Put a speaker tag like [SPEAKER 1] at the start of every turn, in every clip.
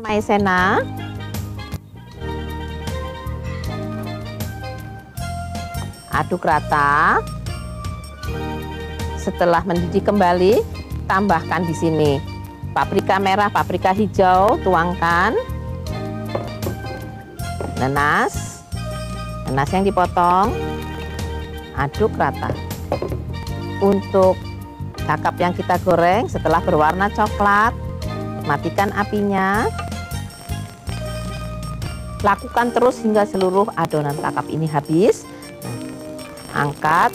[SPEAKER 1] Maizena. Aduk rata. Setelah mendidih kembali, tambahkan di sini paprika merah, paprika hijau, tuangkan. Nanas yang dipotong, aduk rata. Untuk kakap yang kita goreng setelah berwarna coklat, matikan apinya. Lakukan terus hingga seluruh adonan kakap ini habis. Angkat.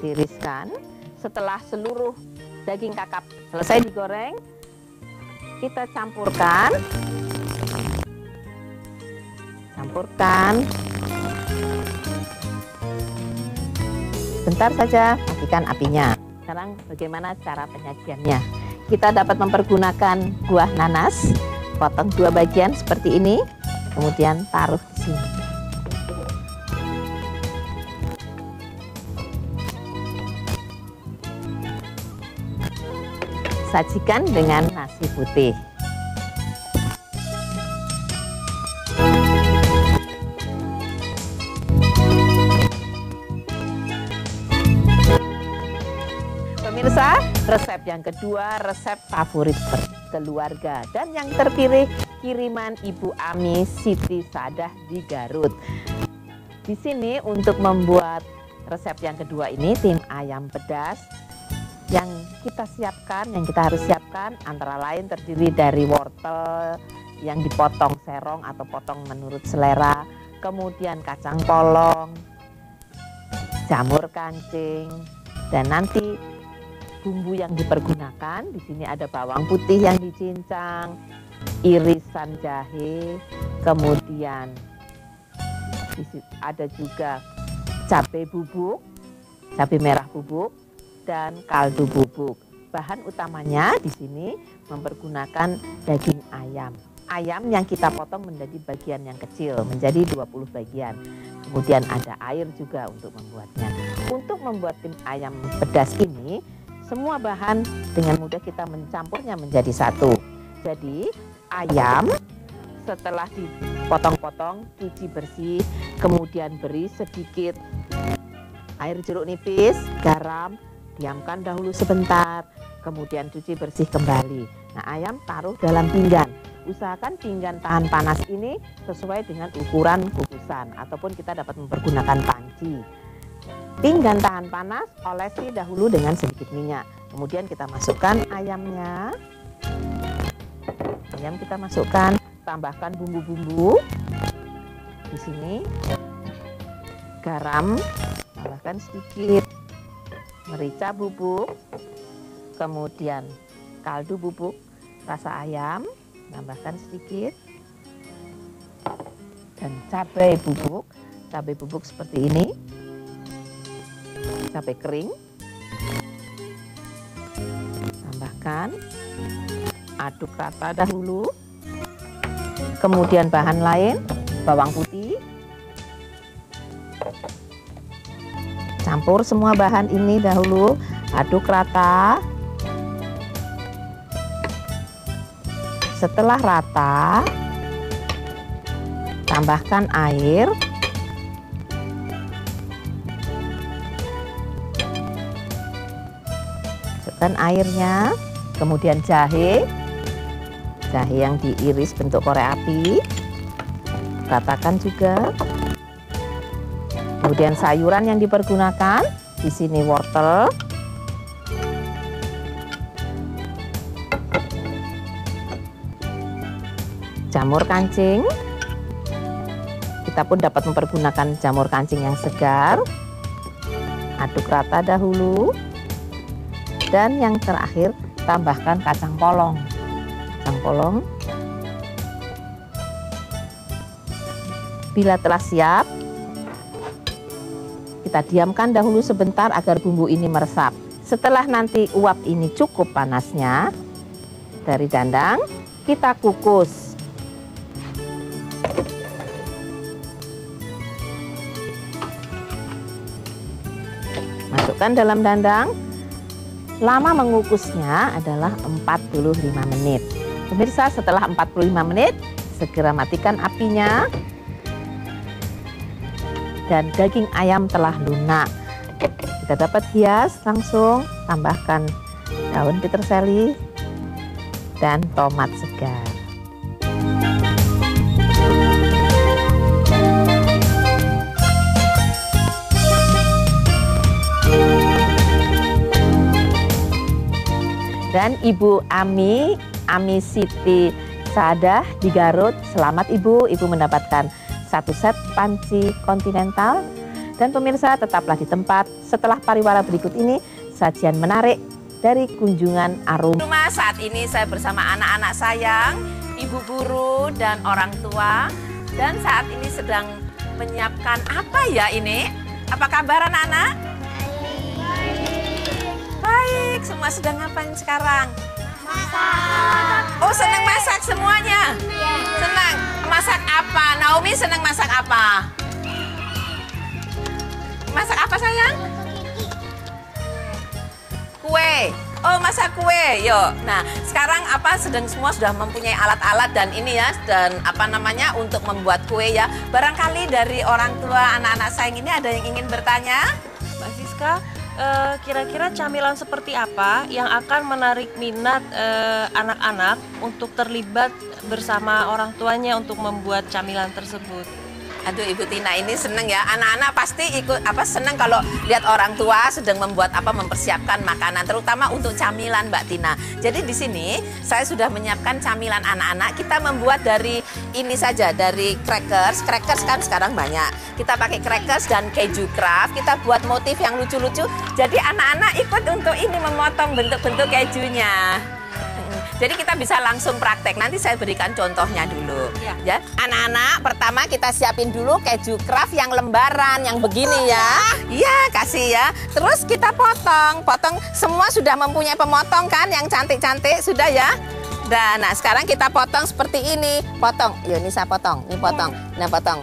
[SPEAKER 1] Tiriskan. Setelah seluruh daging kakap selesai digoreng, kita campurkan. Bentar saja, matikan apinya. Sekarang bagaimana cara penyajiannya? Kita dapat mempergunakan buah nanas, potong 2 bagian seperti ini, kemudian taruh di sini. Sajikan dengan nasi putih. Pemirsa, resep yang kedua, resep favorit keluarga dan yang terpilih kiriman Ibu Ami Siti Sadah di Garut. Di sini untuk membuat resep yang kedua ini, tim ayam pedas yang kita harus siapkan antara lain terdiri dari wortel yang dipotong serong atau potong menurut selera, kemudian kacang polong, jamur kancing, dan nanti bumbu yang dipergunakan di sini ada bawang putih yang dicincang, irisan jahe, kemudian ada juga cabai bubuk, cabai merah bubuk, dan kaldu bubuk. Bahan utamanya di sini mempergunakan daging ayam. Ayam yang kita potong menjadi bagian yang kecil, menjadi 20 bagian. Kemudian ada air juga untuk membuatnya. Untuk membuat tim ayam pedas ini, semua bahan dengan mudah kita mencampurnya menjadi satu. Jadi ayam setelah dipotong-potong, cuci bersih, kemudian beri sedikit air jeruk nipis, garam, diamkan dahulu sebentar, kemudian cuci bersih kembali. Nah, ayam taruh dalam pinggan. Usahakan pinggan tahan panas ini sesuai dengan ukuran kukusan, ataupun kita dapat mempergunakan panci. Pinggan tahan panas, olesi dahulu dengan sedikit minyak. Kemudian kita masukkan ayamnya. Ayam kita masukkan, tambahkan bumbu-bumbu. Di sini garam, tambahkan sedikit. Merica bubuk, kemudian kaldu bubuk rasa ayam, tambahkan sedikit, dan cabai bubuk seperti ini, cabai kering, tambahkan, aduk rata dahulu, kemudian bahan lain, bawang putih, campur semua bahan ini dahulu, aduk rata. Setelah rata, tambahkan air. Masukkan airnya, kemudian jahe yang diiris bentuk korek api, ratakan juga. Kemudian sayuran yang dipergunakan, di sini wortel, jamur kancing. Kita pun dapat mempergunakan jamur kancing yang segar. Aduk rata dahulu. Dan yang terakhir, tambahkan kacang polong. Bila telah siap, kita diamkan dahulu sebentar agar bumbu ini meresap. Setelah nanti uap ini cukup panasnya dari dandang, kita kukus. Masukkan dalam dandang, Lama mengukusnya adalah 45 menit. Pemirsa, setelah 45 menit, segera matikan apinya. Dan daging ayam telah lunak. Kita dapat hias, langsung tambahkan daun peterseli dan tomat segar. Dan Ibu Ami Siti Saadah di Garut, selamat Ibu mendapatkan 1 set panci kontinental. Dan pemirsa, tetaplah di tempat. Setelah pariwara berikut ini, sajian menarik dari kunjungan Arum. Rumah saat ini saya bersama anak-anak sayang, ibu guru dan orang tua. Dan saat ini sedang menyiapkan apa ya ini? Apa kabar anak-anak? Baik, semua sedang ngapain sekarang? Masak. Oh, senang masak semuanya? Senang. Masak apa? Naomi senang masak apa? Masak apa sayang? Kue. Oh, masak kue. Yuk. Nah, sekarang semua sudah mempunyai alat-alat dan ini ya, dan untuk membuat kue ya. Barangkali dari orang tua anak-anak sayang ini ada yang ingin bertanya?
[SPEAKER 2] Mbak Siska, kira-kira camilan seperti apa yang akan menarik minat anak-anak untuk terlibat bersama orang tuanya untuk membuat camilan tersebut?
[SPEAKER 1] Aduh, Ibu Tina ini seneng ya. Anak-anak pasti ikut seneng kalau lihat orang tua sedang mempersiapkan makanan, terutama untuk camilan Mbak Tina. Jadi di sini saya sudah menyiapkan camilan anak-anak. Kita membuat dari ini saja, dari crackers. Crackers kan sekarang banyak. Kita pakai crackers dan keju craft. Kita buat motif yang lucu-lucu. Jadi anak-anak ikut untuk ini memotong bentuk-bentuk kejunya. Jadi kita bisa langsung praktek. Nanti saya berikan contohnya dulu. Ya, anak-anak, pertama kita siapin dulu keju craft yang lembaran, yang begini ya. Iya, kasih ya. Terus kita potong. Semua sudah mempunyai pemotong kan, yang cantik-cantik sudah ya. Nah, sekarang kita potong seperti ini. Potong. Yuk, ini saya potong. Ini potong. Nah, potong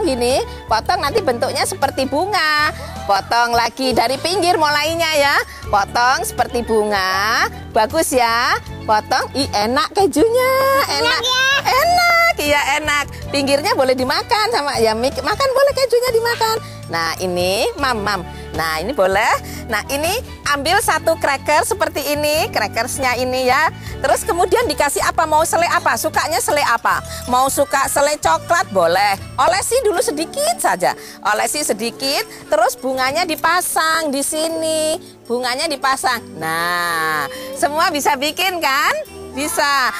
[SPEAKER 1] gini. Potong nanti bentuknya seperti bunga. Potong lagi dari pinggir mulainya ya. Potong seperti bunga. Bagus ya. Potong. Enak kejunya. Enak. Enak. Iya, enak. Pinggirnya boleh dimakan sama ya, makan boleh, kejunya dimakan. Nah, ini mam. Nah, ini boleh. Nah, ini ambil 1 cracker seperti ini, crackersnya ini ya. Terus kemudian dikasih apa? Mau selai apa? Sukanya selai apa? Mau suka selai coklat boleh. Olesi dulu sedikit saja. Olesi sedikit, terus bunganya dipasang di sini. Bunganya dipasang. Nah, semua bisa bikin kan? Bisa.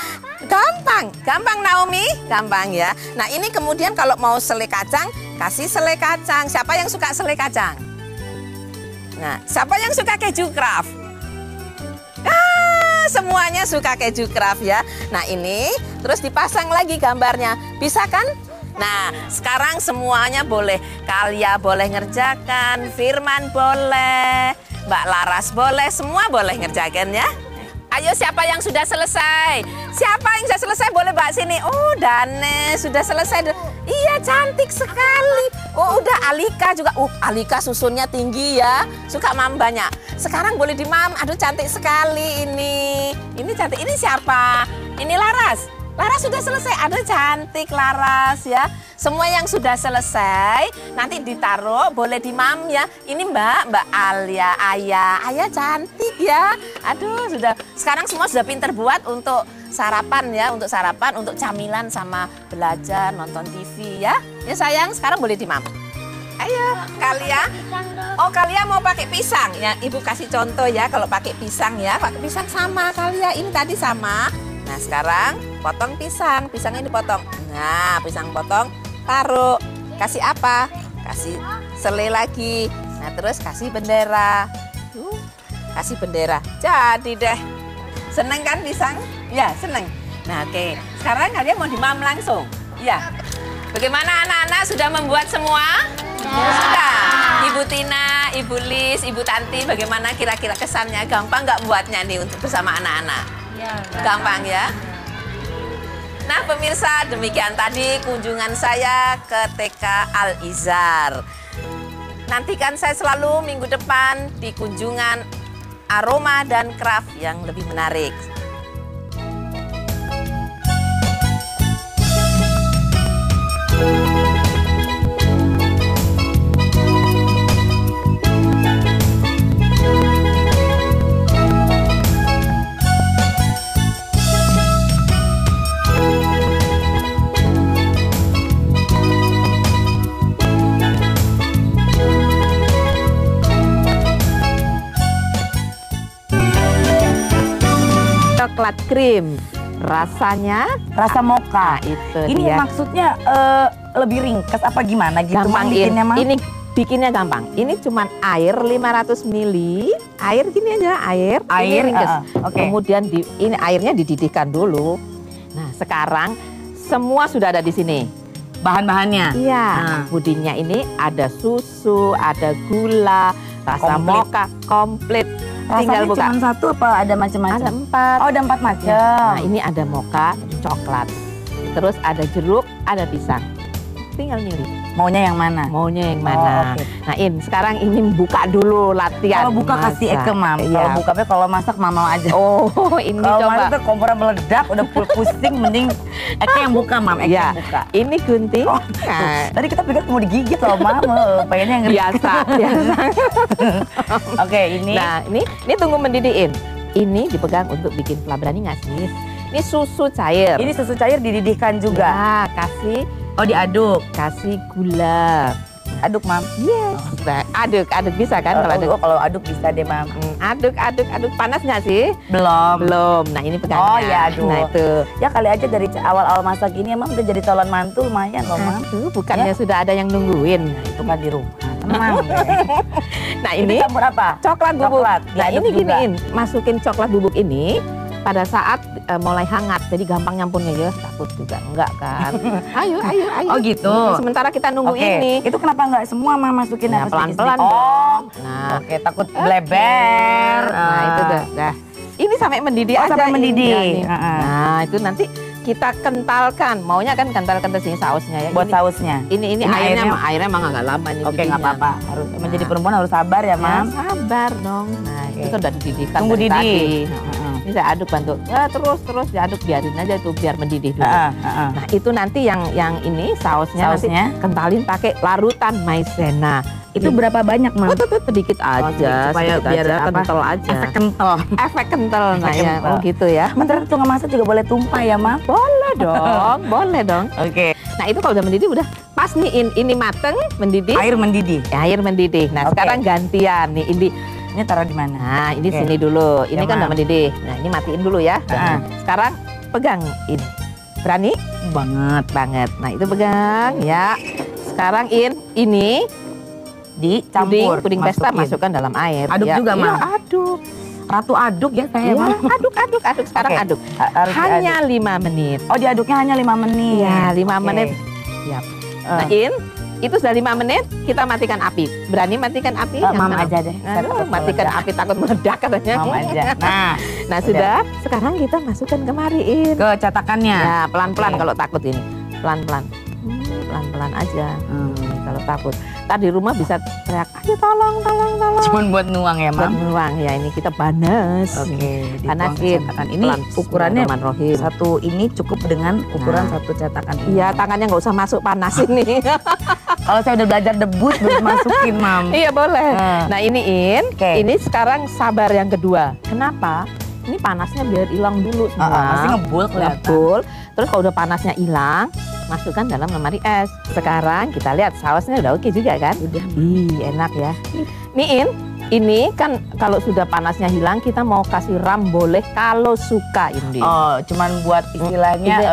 [SPEAKER 1] Gampang Naomi, gampang ya. Nah, ini kemudian kalau mau selai kacang, kasih selai kacang. Siapa yang suka selai kacang? Nah, siapa yang suka keju craft? Semuanya suka keju craft ya. Nah, ini terus dipasang lagi gambarnya. Bisa kan? Nah, sekarang semuanya boleh. Kalia boleh ngerjakan, Firman boleh, Mbak Laras boleh, semua boleh ngerjakan ya. Ayo, siapa yang sudah selesai? Siapa yang sudah selesai boleh Mbak sini. Oh, Dane sudah selesai. Iya, cantik sekali. Oh, udah Alika juga. Alika susunnya tinggi ya. Suka mam banyak. Sekarang boleh di mam. Aduh, cantik sekali ini. Ini cantik. Ini siapa? Ini Laras. Laras sudah selesai. Aduh, cantik Laras ya. Semua yang sudah selesai nanti ditaruh, boleh di mam ya. Ini Mbak Alia, Ayah cantik ya. Aduh, sudah sekarang semua sudah pinter buat untuk sarapan ya, untuk camilan sama belajar, nonton TV ya. Ya sayang, sekarang boleh di mam. Ayo, Kalia. Oh, Kalia mau pakai pisang ya. Ibu kasih contoh ya kalau pakai pisang ya. Pakai pisang sama Kalia, ini tadi sama. Nah, sekarang potong pisang. Pisangnya dipotong. Nah, pisang potong. Taruh, kasih apa? Kasih selai lagi. Nah, terus kasih bendera. Kasih bendera. Jadi deh. Seneng kan pisang? Ya, seneng. Nah, oke. Sekarang kalian mau dimam langsung? Ya. Bagaimana anak-anak sudah membuat semua? Ya. Sudah. Ibu Tina, Ibu Lis, Ibu Tanti, bagaimana kira-kira kesannya? Gampang nggak buatnya nih untuk bersama anak-anak? Ya, gampang ya? Nah, pemirsa, demikian tadi kunjungan saya ke TK Al-Izhar. Nantikan saya selalu minggu depan di kunjungan aroma dan craft yang lebih menarik. Coklat krim, rasanya
[SPEAKER 3] Rasa mocha.
[SPEAKER 1] nah, itu
[SPEAKER 3] Ini
[SPEAKER 1] dia.
[SPEAKER 3] maksudnya lebih ringkas apa gimana gitu?
[SPEAKER 1] Gampang
[SPEAKER 3] Mam, bikinnya, Mam?
[SPEAKER 1] ini bikinnya gampang. Ini cuman air 500 ml, air gini aja, air. Ini
[SPEAKER 3] Air,
[SPEAKER 1] ringkes.
[SPEAKER 3] oke.
[SPEAKER 1] Kemudian ini airnya dididihkan dulu. Nah sekarang semua sudah ada di sini.
[SPEAKER 3] Bahan-bahannya.
[SPEAKER 1] Iya,
[SPEAKER 3] Nah.
[SPEAKER 1] pudingnya ini ada susu, ada gula, rasa
[SPEAKER 3] Komplit.
[SPEAKER 1] mocha komplit. Tinggal
[SPEAKER 3] Rasanya
[SPEAKER 1] buka.
[SPEAKER 3] cuma satu apa ada macam-macam?
[SPEAKER 1] Ada 4.
[SPEAKER 3] Oh, ada 4 macam.
[SPEAKER 1] Nah ini ada mocha coklat. Terus ada jeruk, ada pisang. Tinggal milih.
[SPEAKER 3] Maunya yang mana?
[SPEAKER 1] Maunya yang
[SPEAKER 3] Oh,
[SPEAKER 1] mana?
[SPEAKER 3] oke.
[SPEAKER 1] Nah, sekarang ini buka dulu latihan.
[SPEAKER 3] Kalau buka kasih
[SPEAKER 1] masak.
[SPEAKER 3] Eke, Mam.
[SPEAKER 1] Iya.
[SPEAKER 3] Kalau buka, kalau masak Mama aja.
[SPEAKER 1] Oh, ini
[SPEAKER 3] Kalau
[SPEAKER 1] coba.
[SPEAKER 3] masak tuh kompornya meledak, udah pusing, mending Eke yang buka, Mam. Eke
[SPEAKER 1] Iya.
[SPEAKER 3] yang buka.
[SPEAKER 1] Ini gunting.
[SPEAKER 3] Oh,
[SPEAKER 1] Nah,
[SPEAKER 3] Tadi kita pikir mau digigit loh, Mam. Pengennya yang
[SPEAKER 1] biasa, biasa.
[SPEAKER 3] Oke, ini.
[SPEAKER 1] Nah, ini tunggu mendidihin. Ini dipegang untuk bikin fla. Berani nggak sih? Ini susu cair.
[SPEAKER 3] Ini susu cair dididihkan juga.
[SPEAKER 1] Ya, kasih
[SPEAKER 3] Oh, diaduk.
[SPEAKER 1] gula.
[SPEAKER 3] Aduk, Mam.
[SPEAKER 1] Yes. Nah, aduk bisa kan kalau aduk.
[SPEAKER 3] Oh, kalau aduk bisa deh, Mam.
[SPEAKER 1] Aduk. Panas nggak sih?
[SPEAKER 3] Belum.
[SPEAKER 1] Belum. Nah, ini pegangnya.
[SPEAKER 3] Oh, ya, aduh.
[SPEAKER 1] Nah, itu.
[SPEAKER 3] Ya kali aja dari awal-awal masak ini emang udah jadi calon mantu lumayan loh, Mam.
[SPEAKER 1] Aduh, bukannya sudah ada yang nungguin.
[SPEAKER 3] Itu kan di rumah. Tenang deh.
[SPEAKER 1] Nah,
[SPEAKER 3] Ini
[SPEAKER 1] ini
[SPEAKER 3] campur apa?
[SPEAKER 1] coklat bubuk.
[SPEAKER 3] Coklat,
[SPEAKER 1] Nah,
[SPEAKER 3] diaduk
[SPEAKER 1] ini
[SPEAKER 3] juga.
[SPEAKER 1] giniin, masukin coklat bubuk ini pada saat mulai hangat. Jadi gampang nyampurnya ya, takut juga enggak kan. Ayo.
[SPEAKER 3] Oh, gitu.
[SPEAKER 1] Sementara kita nunggu
[SPEAKER 3] Oke,
[SPEAKER 1] ini.
[SPEAKER 3] itu kenapa nggak semua Mam masukin
[SPEAKER 1] Nah,
[SPEAKER 3] apa
[SPEAKER 1] pelan-pelan
[SPEAKER 3] sedikit-sedikit? Oh,
[SPEAKER 1] dong. Nah,
[SPEAKER 3] oke, takut bleber.
[SPEAKER 1] Nah, itu dah. Ini sampai mendidih
[SPEAKER 3] Oh,
[SPEAKER 1] aja.
[SPEAKER 3] sampai
[SPEAKER 1] ini.
[SPEAKER 3] mendidih.
[SPEAKER 1] Ya, ini.
[SPEAKER 3] Heeh.
[SPEAKER 1] Nah, itu nanti kita kentalkan. Maunya kan kental-kental sini sausnya ya.
[SPEAKER 3] Buat
[SPEAKER 1] Ini-
[SPEAKER 3] sausnya.
[SPEAKER 1] Ini
[SPEAKER 3] Ini
[SPEAKER 1] airnya emang agak lama nih.
[SPEAKER 3] Oke, nggak
[SPEAKER 1] bikinnya.
[SPEAKER 3] apa-apa. Harus menjadi
[SPEAKER 1] Nah.
[SPEAKER 3] perempuan harus sabar ya,
[SPEAKER 1] Ya,
[SPEAKER 3] Mam.
[SPEAKER 1] sabar dong. Nah,
[SPEAKER 3] Oke.
[SPEAKER 1] itu kan udah dididihkan
[SPEAKER 3] Tunggu
[SPEAKER 1] dari
[SPEAKER 3] didih.
[SPEAKER 1] tadi.
[SPEAKER 3] Heeh.
[SPEAKER 1] Ini saya aduk bantu. Terus diaduk, biarin aja itu biar mendidih dulu.
[SPEAKER 3] Heeh.
[SPEAKER 1] Nah, itu nanti yang ini sausnya nanti
[SPEAKER 3] Sausnya
[SPEAKER 1] kentalin pakai larutan maizena.
[SPEAKER 3] itu berapa banyak, Mam?
[SPEAKER 1] Sedikit aja,
[SPEAKER 3] sedikit, supaya
[SPEAKER 1] sedikit
[SPEAKER 3] biar
[SPEAKER 1] aja,
[SPEAKER 3] apa?
[SPEAKER 1] kental aja.
[SPEAKER 3] Efek kental.
[SPEAKER 1] Efek kental, nah
[SPEAKER 3] Efek
[SPEAKER 1] ya,
[SPEAKER 3] kental.
[SPEAKER 1] oh gitu ya.
[SPEAKER 3] Sementara tukang masak juga boleh tumpah ya, Mam?
[SPEAKER 1] Boleh dong, boleh dong.
[SPEAKER 3] Oke.
[SPEAKER 1] Nah itu kalau udah mendidih udah pas nih ini mateng, mendidih,
[SPEAKER 3] Air mendidih.
[SPEAKER 1] air mendidih. Nah
[SPEAKER 3] Oke.
[SPEAKER 1] sekarang gantian nih ini.
[SPEAKER 3] Ini taruh di mana?
[SPEAKER 1] Nah ini
[SPEAKER 3] Oke.
[SPEAKER 1] sini dulu, ini
[SPEAKER 3] Ya,
[SPEAKER 1] kan udah
[SPEAKER 3] Mam.
[SPEAKER 1] mendidih. Nah ini matiin dulu ya.
[SPEAKER 3] Ah.
[SPEAKER 1] Sekarang pegang ini. Berani? Banget. Nah itu pegang ya. Sekarang ini
[SPEAKER 3] Dicampur.
[SPEAKER 1] puding pesta
[SPEAKER 3] masukin.
[SPEAKER 1] masukkan dalam air.
[SPEAKER 3] Aduk
[SPEAKER 1] ya.
[SPEAKER 3] juga,
[SPEAKER 1] Iya,
[SPEAKER 3] Mam.
[SPEAKER 1] aduk.
[SPEAKER 3] Ratu aduk ya saya,
[SPEAKER 1] Iya,
[SPEAKER 3] Mam.
[SPEAKER 1] aduk. Sekarang
[SPEAKER 3] Oke.
[SPEAKER 1] aduk.
[SPEAKER 3] Harus
[SPEAKER 1] Hanya
[SPEAKER 3] diaduk.
[SPEAKER 1] 5 menit.
[SPEAKER 3] Oh, diaduknya hanya 5 menit.
[SPEAKER 1] Iya, 5
[SPEAKER 3] Oke.
[SPEAKER 1] menit. Siap. Nah, itu sudah 5 menit, kita matikan api. Berani matikan api?
[SPEAKER 3] Mam
[SPEAKER 1] Jangan.
[SPEAKER 3] aja deh. Saya
[SPEAKER 1] Aduh,
[SPEAKER 3] takut
[SPEAKER 1] matikan
[SPEAKER 3] meledak.
[SPEAKER 1] api takut meledak katanya.
[SPEAKER 3] Mam aja. Nah,
[SPEAKER 1] Nah, sudah. Sekarang kita masukkan kemariin.
[SPEAKER 3] ke cetakannya.
[SPEAKER 1] Ya, pelan-pelan
[SPEAKER 3] Oke.
[SPEAKER 1] kalau takut ini. Pelan-pelan. Pelan-pelan aja.
[SPEAKER 3] Hmm.
[SPEAKER 1] Kalau takut. Tadi di rumah bisa teriak, ayo tolong.
[SPEAKER 3] Cuman buat nuang ya,
[SPEAKER 1] Buat
[SPEAKER 3] Mam.
[SPEAKER 1] nuang ya, ini kita panas.
[SPEAKER 3] Oke, dituang ke
[SPEAKER 1] Panasin.
[SPEAKER 3] cetakan. Ini ukurannya
[SPEAKER 1] Bismillahirrahmanirrahim.
[SPEAKER 3] satu ini cukup dengan ukuran
[SPEAKER 1] Nah.
[SPEAKER 3] satu cetakan ini.
[SPEAKER 1] Iya, tangannya nggak usah masuk panas ini.
[SPEAKER 3] Kalau saya udah belajar debus baru masukin, Mam.
[SPEAKER 1] Iya boleh.
[SPEAKER 3] Hmm.
[SPEAKER 1] Nah ini
[SPEAKER 3] Oke.
[SPEAKER 1] ini sekarang sabar yang kedua. Kenapa? Ini panasnya biar hilang dulu semua.
[SPEAKER 3] Masih ngebul kelihatan.
[SPEAKER 1] Ngebul. Terus kalau udah panasnya hilang, masukkan dalam lemari es. Sekarang kita lihat sausnya udah oke juga kan?
[SPEAKER 3] Udah.
[SPEAKER 1] Ih enak ya. Nih ini kan kalau sudah panasnya hilang kita mau kasih ram boleh kalau suka ini.
[SPEAKER 3] Oh, cuman buat istilahnya
[SPEAKER 1] Ini,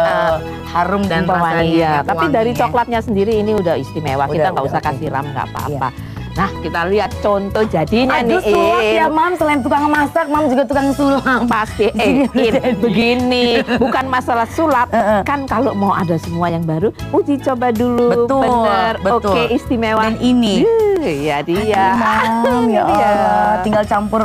[SPEAKER 3] harum dan
[SPEAKER 1] Wangi,
[SPEAKER 3] rasanya
[SPEAKER 1] iya. Tapi
[SPEAKER 3] wangi
[SPEAKER 1] dari
[SPEAKER 3] ya.
[SPEAKER 1] coklatnya sendiri ini udah istimewa.
[SPEAKER 3] Udah,
[SPEAKER 1] Kita nggak
[SPEAKER 3] udah,
[SPEAKER 1] usah
[SPEAKER 3] oke.
[SPEAKER 1] kasih ram nggak apa-apa. Nah kita lihat contoh jadinya
[SPEAKER 3] Aduh,
[SPEAKER 1] nih.
[SPEAKER 3] sulap
[SPEAKER 1] In.
[SPEAKER 3] ya, Mam. Selain tukang masak, Mam juga tukang sulap.
[SPEAKER 1] Pasti
[SPEAKER 3] Sini
[SPEAKER 1] In,
[SPEAKER 3] jadi.
[SPEAKER 1] begini bukan masalah sulap kan kalau mau ada semua yang baru uji coba dulu.
[SPEAKER 3] Betul,
[SPEAKER 1] Bener.
[SPEAKER 3] betul.
[SPEAKER 1] Oke istimewa.
[SPEAKER 3] Dan ini.
[SPEAKER 1] Ya dia.
[SPEAKER 3] Mam, ya
[SPEAKER 1] Iya.
[SPEAKER 3] Allah. Tinggal campur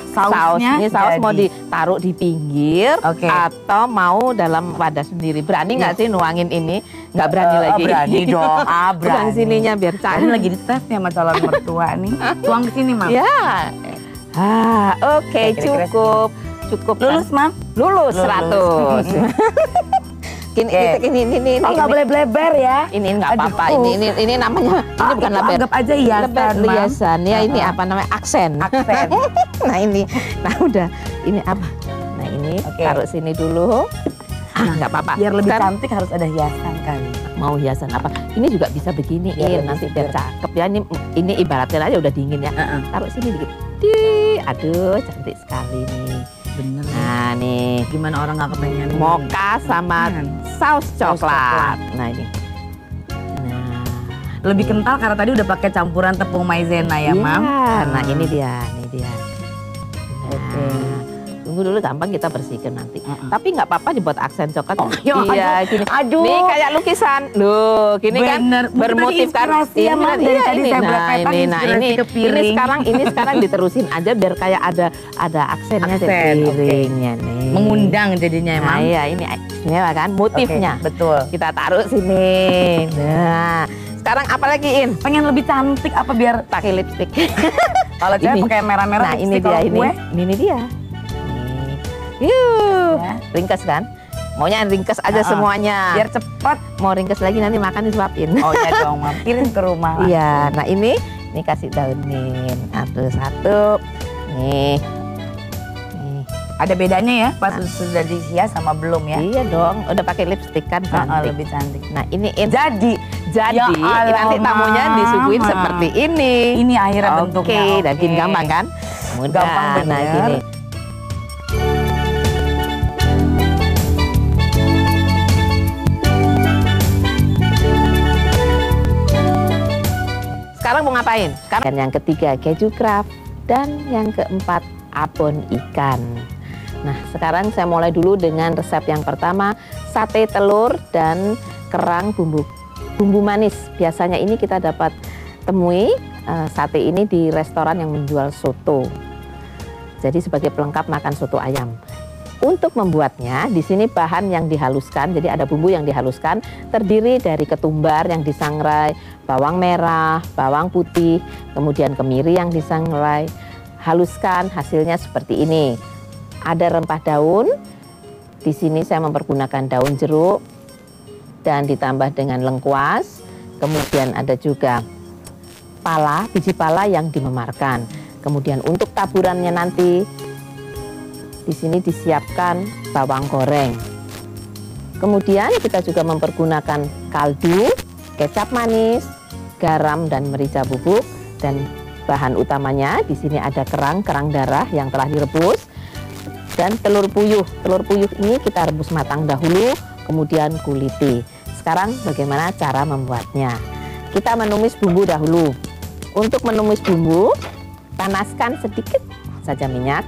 [SPEAKER 3] sausnya.
[SPEAKER 1] Ini saus mau
[SPEAKER 3] jadi.
[SPEAKER 1] ditaruh di pinggir
[SPEAKER 3] Oke.
[SPEAKER 1] atau mau dalam wadah sendiri. Berani nggak sih nuangin ini? Nggak berani lagi.
[SPEAKER 3] Berani dong.
[SPEAKER 1] Tuang
[SPEAKER 3] Berani.
[SPEAKER 1] sininya biar
[SPEAKER 3] Ini
[SPEAKER 1] cair.
[SPEAKER 3] lagi dites ya sama calon mertua nih. Tuang ke sini, Mam.
[SPEAKER 1] Ya. Oke,
[SPEAKER 3] Kira-kira
[SPEAKER 1] cukup. Cukup
[SPEAKER 3] Lulus, Mam?
[SPEAKER 1] Lulus
[SPEAKER 3] Lulus.
[SPEAKER 1] 100. Ini
[SPEAKER 3] Oh, nggak boleh bleber ya?
[SPEAKER 1] ini nggak
[SPEAKER 3] Aduh.
[SPEAKER 1] apa-apa. Ini namanya ini bukan
[SPEAKER 3] itu
[SPEAKER 1] leber.
[SPEAKER 3] anggap aja hiasan, Mam.
[SPEAKER 1] Hiasan. Ya ini apa namanya? Aksen.
[SPEAKER 3] Aksen.
[SPEAKER 1] Nah ini. Nah udah. Ini apa? Nah ini
[SPEAKER 3] Oke.
[SPEAKER 1] taruh sini dulu. Nggak apa-apa.
[SPEAKER 3] Biar lebih
[SPEAKER 1] Kan
[SPEAKER 3] cantik harus ada hiasan kali.
[SPEAKER 1] mau hiasan apa? Ini juga bisa beginiin
[SPEAKER 3] Biar
[SPEAKER 1] nanti
[SPEAKER 3] lebih
[SPEAKER 1] biar cakep ya. Ini ibaratnya aja udah dingin ya. Taruh sini dikit. Aduh, cantik sekali nih.
[SPEAKER 3] Bener.
[SPEAKER 1] Nah nih.
[SPEAKER 3] Gimana orang nggak kepengen?
[SPEAKER 1] Mocha sama saus
[SPEAKER 3] Saus
[SPEAKER 1] coklat. Nah ini. Nah,
[SPEAKER 3] Lebih kental karena tadi udah pakai campuran tepung maizena ya,
[SPEAKER 1] iya.
[SPEAKER 3] Mam?
[SPEAKER 1] Nah ini dia. Nah,
[SPEAKER 3] Oke.
[SPEAKER 1] tunggu dulu, gampang kita bersihkan nanti. Tapi nggak apa-apa dibuat aksen coklat.
[SPEAKER 3] iya,
[SPEAKER 1] gini.
[SPEAKER 3] Aduh.
[SPEAKER 1] Nih kayak lukisan. Loh, gini
[SPEAKER 3] Bener.
[SPEAKER 1] kan bermotifkan.
[SPEAKER 3] Inspirasi ya, Mam. Dari tadi saya belepetkan inspirasi ke piring.
[SPEAKER 1] Ini sekarang diterusin aja biar kayak ada aksennya di
[SPEAKER 3] Aksen, oke.
[SPEAKER 1] piringnya nih.
[SPEAKER 3] Mengundang jadinya,
[SPEAKER 1] Nah
[SPEAKER 3] Mam.
[SPEAKER 1] iya ini kan motifnya.
[SPEAKER 3] Oke, betul.
[SPEAKER 1] Kita taruh sini. Nah, sekarang apa lagi In?
[SPEAKER 3] Pengen lebih cantik apa biar
[SPEAKER 1] Pakai lipstick.
[SPEAKER 3] kalau cewek
[SPEAKER 1] Ini.
[SPEAKER 3] pakai merah-merah
[SPEAKER 1] Nah ini
[SPEAKER 3] lipstick,
[SPEAKER 1] dia
[SPEAKER 3] kalau
[SPEAKER 1] ini.
[SPEAKER 3] kue,
[SPEAKER 1] Ini dia. Nih. Yuh,
[SPEAKER 3] Ya.
[SPEAKER 1] ringkes kan? Maunya ringkes aja semuanya.
[SPEAKER 3] biar cepet.
[SPEAKER 1] Mau ringkes lagi nanti makan disuapin.
[SPEAKER 3] Oh ya dong, mampirin ke rumah lah.
[SPEAKER 1] Iya, nah ini kasih daunin. Satu. Nih.
[SPEAKER 3] Ada bedanya ya pas sudah dihias sama belum ya?
[SPEAKER 1] Iya dong, udah pakai lipstick kan cantik.
[SPEAKER 3] Lebih cantik.
[SPEAKER 1] Nah ini
[SPEAKER 3] Jadi ya Allah,
[SPEAKER 1] nanti tamunya disuguhin
[SPEAKER 3] Mama.
[SPEAKER 1] seperti ini.
[SPEAKER 3] ini akhirnya bentuknya.
[SPEAKER 1] Oke, daging gampang kan? Mudah.
[SPEAKER 3] Gampang bener.
[SPEAKER 1] Nah gini. Sekarang mau ngapain? Sekarang yang ketiga keju craft dan yang keempat abon ikan. Nah sekarang saya mulai dulu dengan resep yang pertama, sate telur dan kerang bumbu manis. Biasanya ini kita dapat temui sate ini di restoran yang menjual soto. Jadi sebagai pelengkap makan soto ayam. Untuk membuatnya, di sini bahan yang dihaluskan, jadi ada bumbu yang dihaluskan, terdiri dari ketumbar yang disangrai, bawang merah, bawang putih, kemudian kemiri yang disangrai. Haluskan, hasilnya seperti ini. Ada rempah daun, di sini saya mempergunakan daun jeruk, dan ditambah dengan lengkuas, kemudian ada juga pala, biji pala yang dimemarkan. Kemudian untuk taburannya nanti, di sini disiapkan bawang goreng. Kemudian kita juga mempergunakan kaldu, kecap manis, garam dan merica bubuk, dan bahan utamanya di sini ada kerang darah yang telah direbus, dan telur puyuh. Telur puyuh ini kita rebus matang dahulu, kemudian kuliti. Sekarang bagaimana cara membuatnya? Kita menumis bumbu dahulu. Untuk menumis bumbu, panaskan sedikit saja minyak.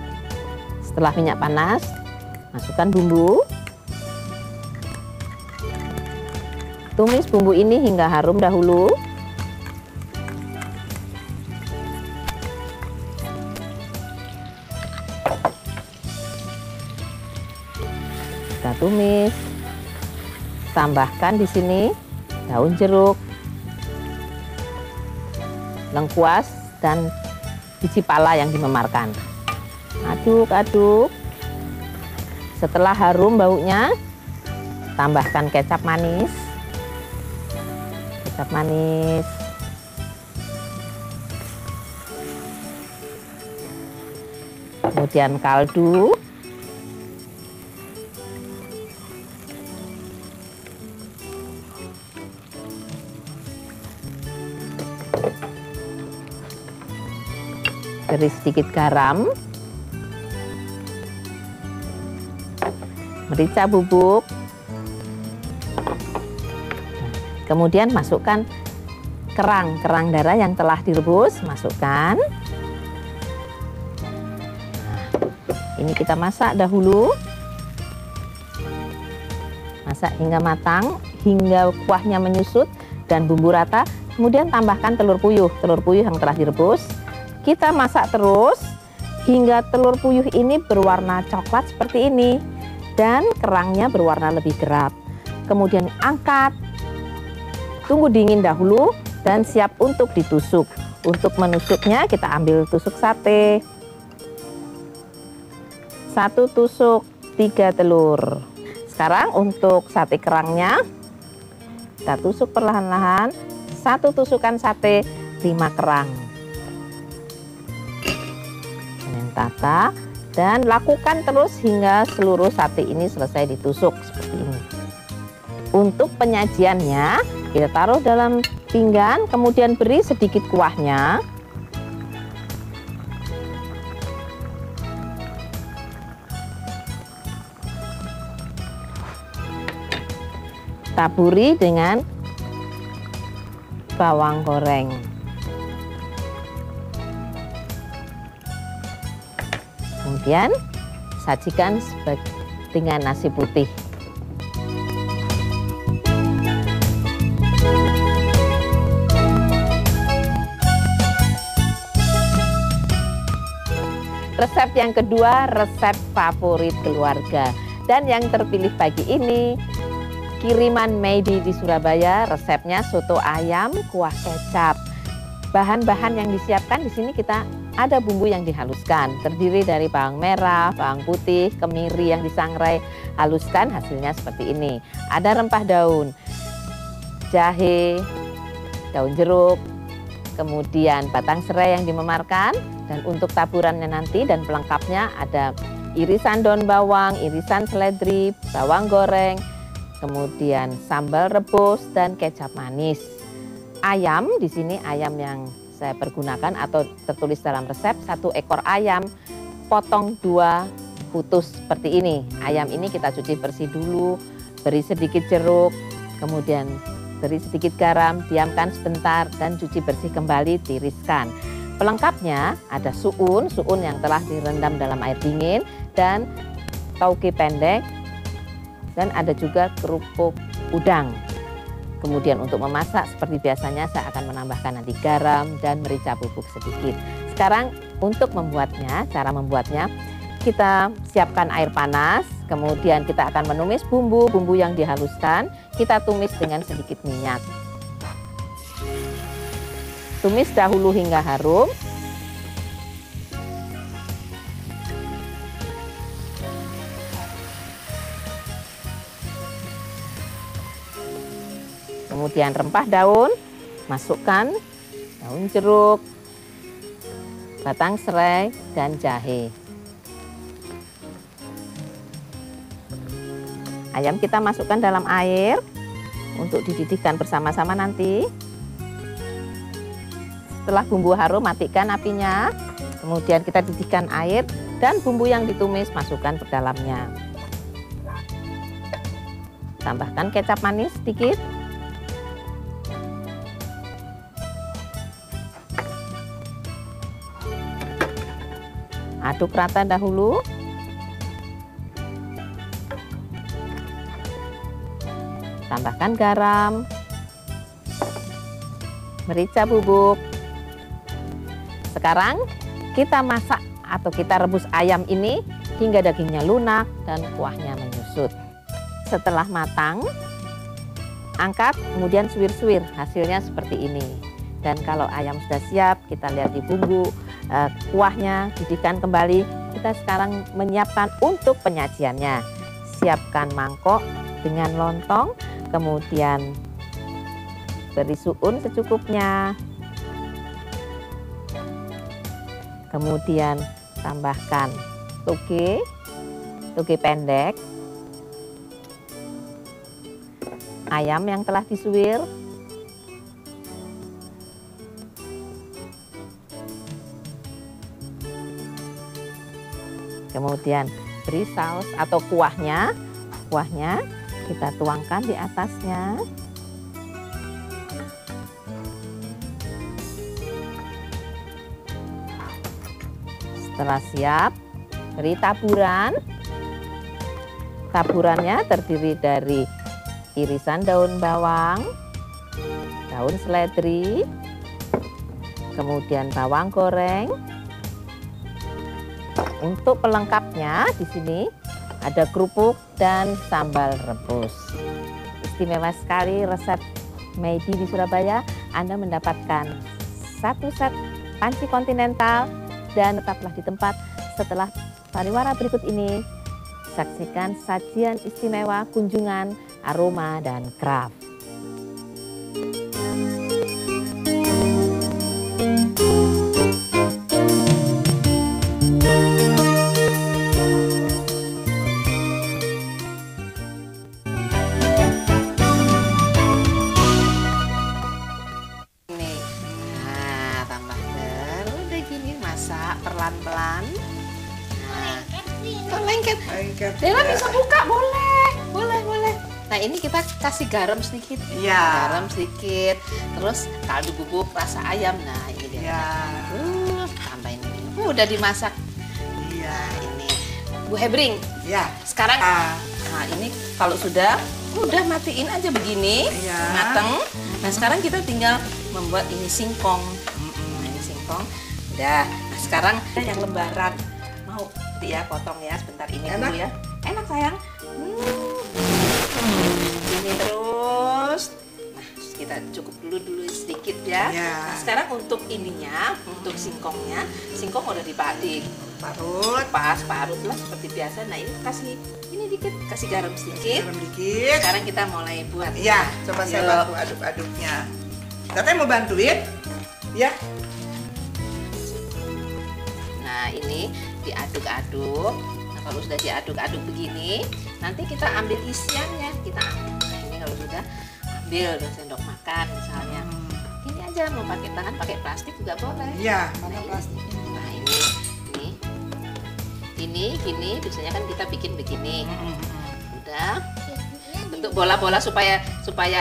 [SPEAKER 1] Setelah minyak panas, masukkan bumbu. Tumis bumbu ini hingga harum dahulu. Kita tumis. Tambahkan di sini daun jeruk, lengkuas, dan biji pala yang dimemarkan. Aduk. Setelah harum baunya, tambahkan kecap manis. Kemudian kaldu. Beri sedikit garam, merica bubuk, kemudian masukkan kerang darah yang telah direbus, masukkan. Ini kita masak dahulu, masak hingga matang, hingga kuahnya menyusut dan bumbu rata. Kemudian tambahkan telur puyuh yang telah direbus. Kita masak terus hingga telur puyuh ini berwarna coklat seperti ini dan kerangnya berwarna lebih gelap. Kemudian angkat, tunggu dingin dahulu dan siap untuk ditusuk. Untuk menusuknya kita ambil tusuk sate. 1 tusuk 3 telur. Sekarang untuk sate kerangnya, kita tusuk perlahan-lahan. 1 tusukan sate 5 kerang. Dengan tata dan lakukan terus hingga seluruh sate ini selesai ditusuk seperti ini. Untuk penyajiannya, kita taruh dalam pinggan, kemudian beri sedikit kuahnya. Taburi dengan bawang goreng. Kemudian sajikan dengan nasi putih. Resep yang kedua, resep favorit keluarga. Dan yang terpilih pagi ini, kiriman Maydi di Surabaya, resepnya soto ayam kuah kecap. Bahan-bahan yang disiapkan di sini kita ada bumbu yang dihaluskan, terdiri dari bawang merah, bawang putih, kemiri yang disangrai, haluskan, hasilnya seperti ini. Ada rempah daun, jahe, daun jeruk, kemudian batang serai yang dimemarkan, dan untuk taburannya nanti dan pelengkapnya ada irisan daun bawang, irisan seledri, bawang goreng, kemudian sambal rebus dan kecap manis. Ayam di sini ayam yang saya pergunakan atau tertulis dalam resep 1 ekor ayam potong 2 putus seperti ini. Ayam ini kita cuci bersih dulu, beri sedikit jeruk, kemudian beri sedikit garam, diamkan sebentar dan cuci bersih kembali, tiriskan. Pelengkapnya ada suun yang telah direndam dalam air dingin dan tauge pendek. Dan ada juga kerupuk udang. Kemudian untuk memasak seperti biasanya saya akan menambahkan nanti garam dan merica bubuk sedikit. Sekarang untuk membuatnya, cara membuatnya kita siapkan air panas. Kemudian kita akan menumis bumbu yang dihaluskan. Kita tumis dengan sedikit minyak. Tumis dahulu hingga harum. Kemudian rempah daun, masukkan daun jeruk, batang serai, dan jahe. Ayam kita masukkan dalam air untuk dididihkan bersama-sama nanti. Setelah bumbu harum, matikan apinya. Kemudian kita didihkan air dan bumbu yang ditumis masukkan ke dalamnya. Tambahkan kecap manis sedikit. Aduk rata dahulu. Tambahkan garam, merica bubuk. Sekarang kita masak atau kita rebus ayam ini hingga dagingnya lunak dan kuahnya menyusut. Setelah matang, angkat kemudian suwir-suwir, hasilnya seperti ini. Dan kalau ayam sudah siap, kita lihat di bumbu, kuahnya didihkan kembali. Kita sekarang menyiapkan untuk penyajiannya. Siapkan mangkok dengan lontong, kemudian beri suun secukupnya. Kemudian tambahkan toge pendek, ayam yang telah disuwir, kemudian beri saus atau kuahnya kita tuangkan di atasnya. Setelah siap, beri taburan. Taburannya terdiri dari irisan daun bawang, daun seledri, kemudian bawang goreng. Untuk pelengkapnya di sini ada kerupuk dan sambal rebus. Istimewa sekali resep Maydi di Surabaya. Anda mendapatkan 1 set panci kontinental dan tetaplah di tempat setelah pariwara berikut ini. Saksikan sajian istimewa kunjungan Aroma dan Craft.
[SPEAKER 4] Pelan-pelan. Nah, kok lengket? Dela bisa buka, boleh. Nah, ini kita kasih garam sedikit.
[SPEAKER 5] Iya.
[SPEAKER 4] Garam sedikit. Terus kaldu bubuk rasa ayam. Nah, ini dia.
[SPEAKER 5] Iya.
[SPEAKER 4] Tambahin ini. Udah dimasak.
[SPEAKER 5] Iya.
[SPEAKER 4] Nah, ini Bu Hebring.
[SPEAKER 5] Iya.
[SPEAKER 4] Sekarang, nah ini kalau sudah matiin aja begini,
[SPEAKER 5] Iya.
[SPEAKER 4] mateng. Nah, sekarang kita tinggal membuat ini singkong. Nah, ini singkong. Udah. Nah, sekarang yang lembaran. Mau ya potong ya sebentar ini
[SPEAKER 5] Enak?
[SPEAKER 4] dulu ya. Enak sayang. Ini terus. Nah, kita cukup dulu sedikit ya.
[SPEAKER 5] Iya.
[SPEAKER 4] Nah, sekarang untuk ininya, untuk singkongnya, singkong udah diparut. Parut lah seperti biasa. Nah, ini kasih ini dikit, kasih garam sedikit.
[SPEAKER 5] Garam dikit.
[SPEAKER 4] Sekarang kita mulai buat.
[SPEAKER 5] Iya, coba saya
[SPEAKER 4] Yuk.
[SPEAKER 5] bantu aduk-aduknya. Teteh mau bantuin? Ya.
[SPEAKER 4] Nah, ini diaduk-aduk. Nah, kalau sudah diaduk-aduk begini, nanti kita ambil isiannya. Nah, ini kalau sudah ambil 2 sendok makan misalnya. Ini aja mau pakai tangan, pakai plastik juga boleh.
[SPEAKER 5] Iya,
[SPEAKER 4] Nah,
[SPEAKER 5] mana
[SPEAKER 4] ini.
[SPEAKER 5] plastik?
[SPEAKER 4] Nah, ini gini, biasanya kan kita bikin begini. Udah bentuk bola-bola supaya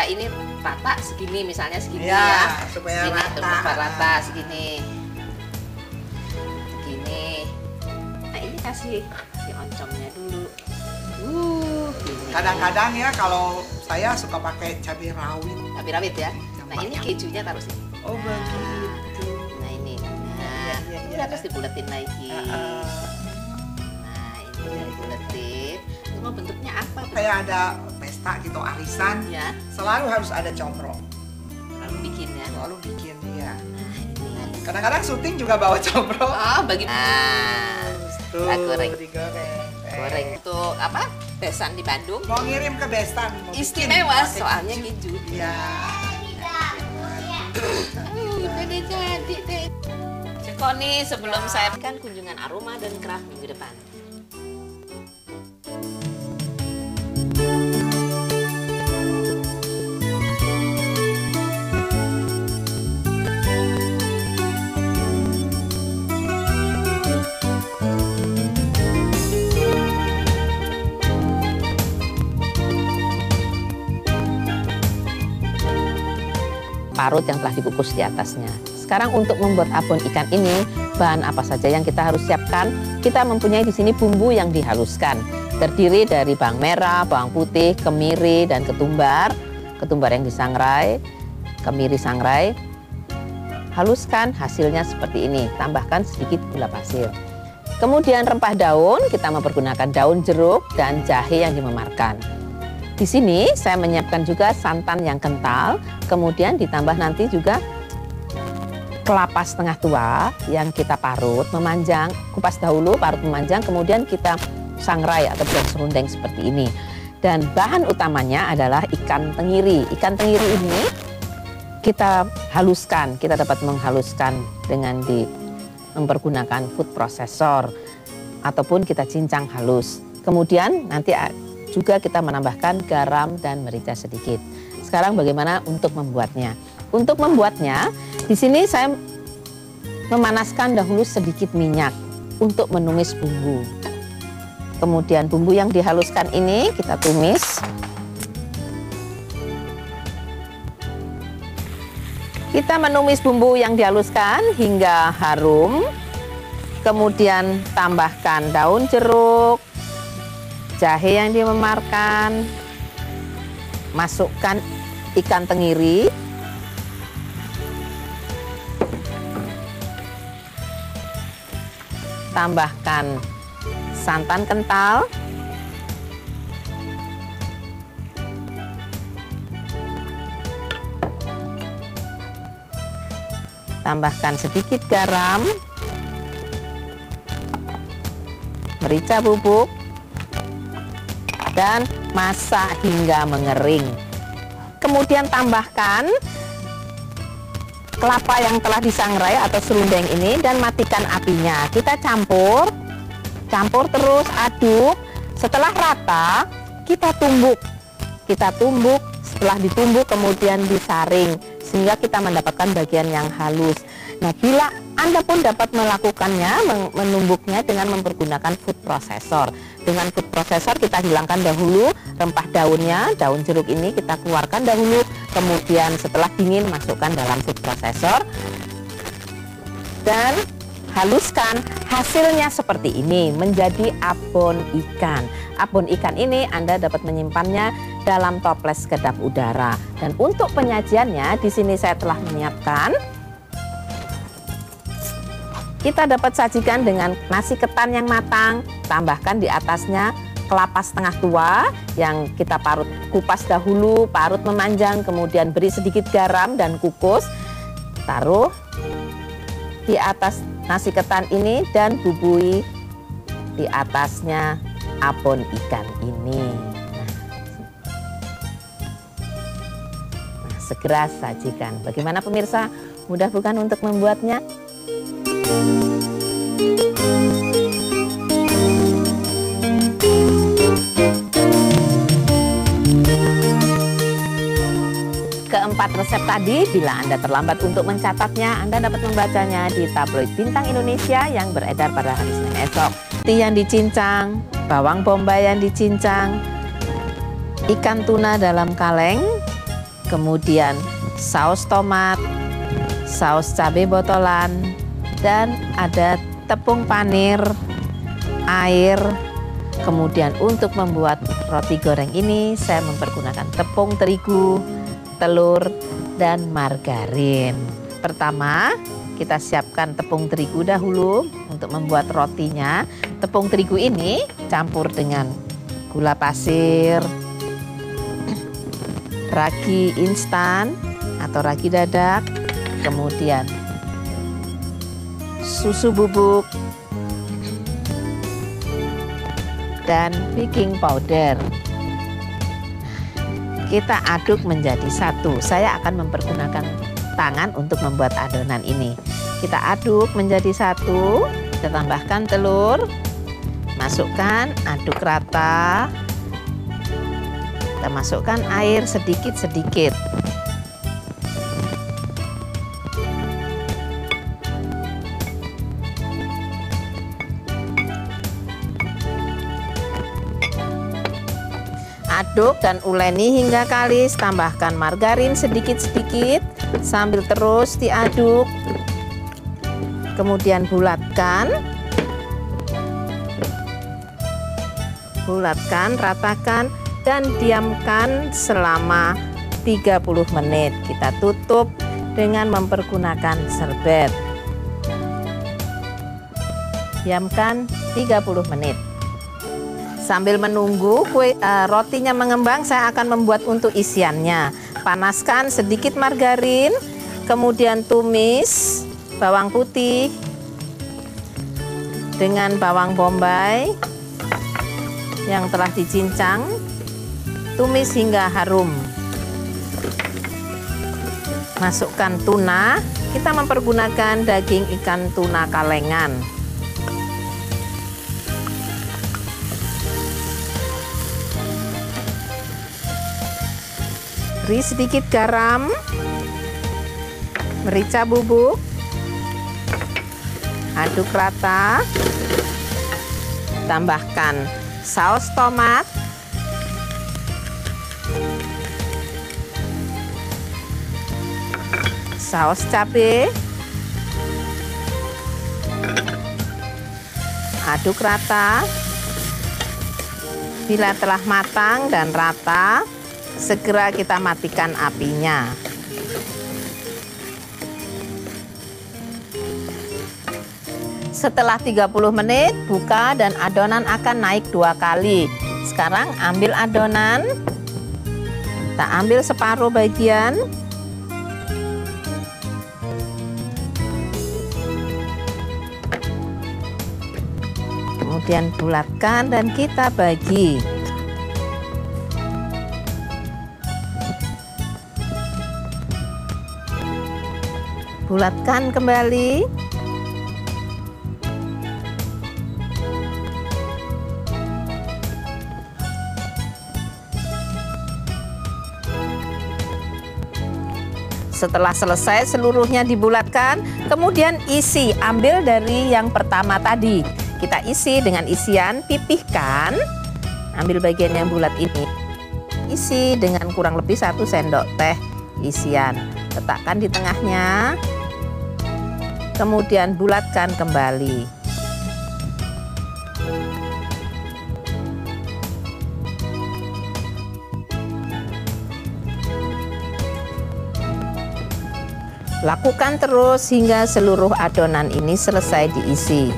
[SPEAKER 4] ini rata segini, misalnya segini
[SPEAKER 5] Iya,
[SPEAKER 4] ya.
[SPEAKER 5] supaya
[SPEAKER 4] segini,
[SPEAKER 5] rata.
[SPEAKER 4] rata segini. Nah, ini kasih oncomnya dulu. Gini.
[SPEAKER 5] Kadang-kadang ya kalau saya suka pakai cabai rawit.
[SPEAKER 4] Cabai rawit ya. Nah, ini
[SPEAKER 5] Banyak.
[SPEAKER 4] kejunya taruh sini.
[SPEAKER 5] Oh, begitu.
[SPEAKER 4] Nah, ini. Nah,
[SPEAKER 5] Iya.
[SPEAKER 4] terus dibuletin lagi. Nah, ini dibuletin. Terus mau bentuknya apa?
[SPEAKER 5] Kayak ada pesta gitu, arisan,
[SPEAKER 4] Ya,
[SPEAKER 5] selalu harus ada combrong.
[SPEAKER 4] lalu bikin ya.
[SPEAKER 5] Selalu bikin dia.
[SPEAKER 4] Nah, ini.
[SPEAKER 5] Kadang-kadang syuting juga bawa combrong.
[SPEAKER 4] Oh, bagi. Nah,
[SPEAKER 5] Tuh,
[SPEAKER 4] kita goreng.
[SPEAKER 5] digoreng.
[SPEAKER 4] Goreng untuk apa? Besan di Bandung.
[SPEAKER 5] Mau ngirim ke Bestan. Mau bikin
[SPEAKER 4] Istimewa
[SPEAKER 5] pakai
[SPEAKER 4] soalnya
[SPEAKER 5] keju.
[SPEAKER 4] keju.
[SPEAKER 5] Iya.
[SPEAKER 4] Udah deh jadi deh. Kok nih sebelum saya kan kunjungan Aroma dan Craft minggu depan.
[SPEAKER 1] Parut yang telah dikukus di atasnya. Sekarang untuk membuat abon ikan ini, bahan apa saja yang kita harus siapkan? Kita mempunyai di sini bumbu yang dihaluskan. Terdiri dari bawang merah, bawang putih, kemiri, dan ketumbar. Ketumbar yang disangrai, kemiri sangrai. Haluskan, hasilnya seperti ini. Tambahkan sedikit gula pasir. Kemudian rempah daun, kita mempergunakan daun jeruk dan jahe yang dimemarkan. Di sini saya menyiapkan juga santan yang kental, kemudian ditambah nanti juga kelapa setengah tua yang kita parut, memanjang, kupas dahulu, parut memanjang, kemudian kita sangrai atau buat serundeng seperti ini. Dan bahan utamanya adalah ikan tenggiri. Ikan tenggiri ini kita haluskan, kita dapat menghaluskan dengan mempergunakan food processor ataupun kita cincang halus. Kemudian nanti juga kita menambahkan garam dan merica sedikit. Sekarang bagaimana untuk membuatnya? Untuk membuatnya, di sini saya memanaskan dahulu sedikit minyak untuk menumis bumbu. Kemudian bumbu yang dihaluskan ini kita tumis. Kita menumis bumbu yang dihaluskan hingga harum. Kemudian tambahkan daun jeruk, jahe yang dimemarkan, masukkan ikan tenggiri, tambahkan santan kental, tambahkan sedikit garam, merica bubuk, dan masak hingga mengering. Kemudian tambahkan kelapa yang telah disangrai atau serundeng ini dan matikan apinya. Kita campur terus, aduk. Setelah rata, kita tumbuk. Setelah ditumbuk kemudian disaring sehingga kita mendapatkan bagian yang halus. Nah, bila Anda pun dapat melakukannya, menumbuknya dengan mempergunakan food processor. Dengan food processor kita hilangkan dahulu rempah daunnya, daun jeruk ini kita keluarkan dahulu, kemudian setelah dingin masukkan dalam food processor dan haluskan. Hasilnya seperti ini, menjadi abon ikan. Abon ikan ini Anda dapat menyimpannya dalam toples kedap udara. Dan untuk penyajiannya di sini saya telah menyiapkan. Kita dapat sajikan dengan nasi ketan yang matang, tambahkan di atasnya kelapa setengah tua yang kita kupas dahulu, parut memanjang, kemudian beri sedikit garam dan kukus, taruh di atas nasi ketan ini dan bubui di atasnya abon ikan ini. Nah, segera sajikan. Bagaimana pemirsa? Mudah bukan untuk membuatnya? Keempat resep tadi, bila Anda terlambat untuk mencatatnya, Anda dapat membacanya di tabloid Bintang Indonesia yang beredar pada hari Senin esok. Roti yang dicincang, bawang bombay yang dicincang, ikan tuna dalam kaleng, kemudian saus tomat, saus cabai botolan, dan ada tepung panir, air. Kemudian untuk membuat roti goreng ini saya mempergunakan tepung terigu, telur, dan margarin. Pertama, kita siapkan tepung terigu dahulu untuk membuat rotinya. Tepung terigu ini campur dengan gula pasir, ragi instan atau ragi dadak, kemudian susu bubuk, dan baking powder. Kita aduk menjadi satu. Saya akan mempergunakan tangan untuk membuat adonan ini. Kita aduk menjadi satu, kita tambahkan telur, masukkan, aduk rata, kita masukkan air sedikit-sedikit. Aduk dan uleni hingga kalis, tambahkan margarin sedikit-sedikit sambil terus diaduk. Kemudian bulatkan, ratakan dan diamkan selama 30 menit. Kita tutup dengan mempergunakan serbet. Diamkan 30 menit. Sambil menunggu rotinya mengembang, saya akan membuat untuk isiannya. Panaskan sedikit margarin, kemudian tumis bawang putih dengan bawang bombay yang telah dicincang. Tumis hingga harum. Masukkan tuna. Kita mempergunakan daging ikan tuna kalengan. Beri sedikit garam, merica bubuk, aduk rata, tambahkan saus tomat, saus cabai, aduk rata. Bila telah matang dan rata, segera kita matikan apinya. Setelah 30 menit, buka dan adonan akan naik 2 kali. Sekarang ambil adonan, kita ambil separuh bagian. Kemudian bulatkan dan kita bagi. Bulatkan kembali. Setelah selesai seluruhnya dibulatkan, kemudian isi, ambil dari yang pertama tadi. Kita isi dengan isian, pipihkan, ambil bagian yang bulat ini. Isi dengan kurang lebih 1 sendok teh isian. Letakkan di tengahnya, kemudian bulatkan kembali. Lakukan terus hingga seluruh adonan ini selesai diisi.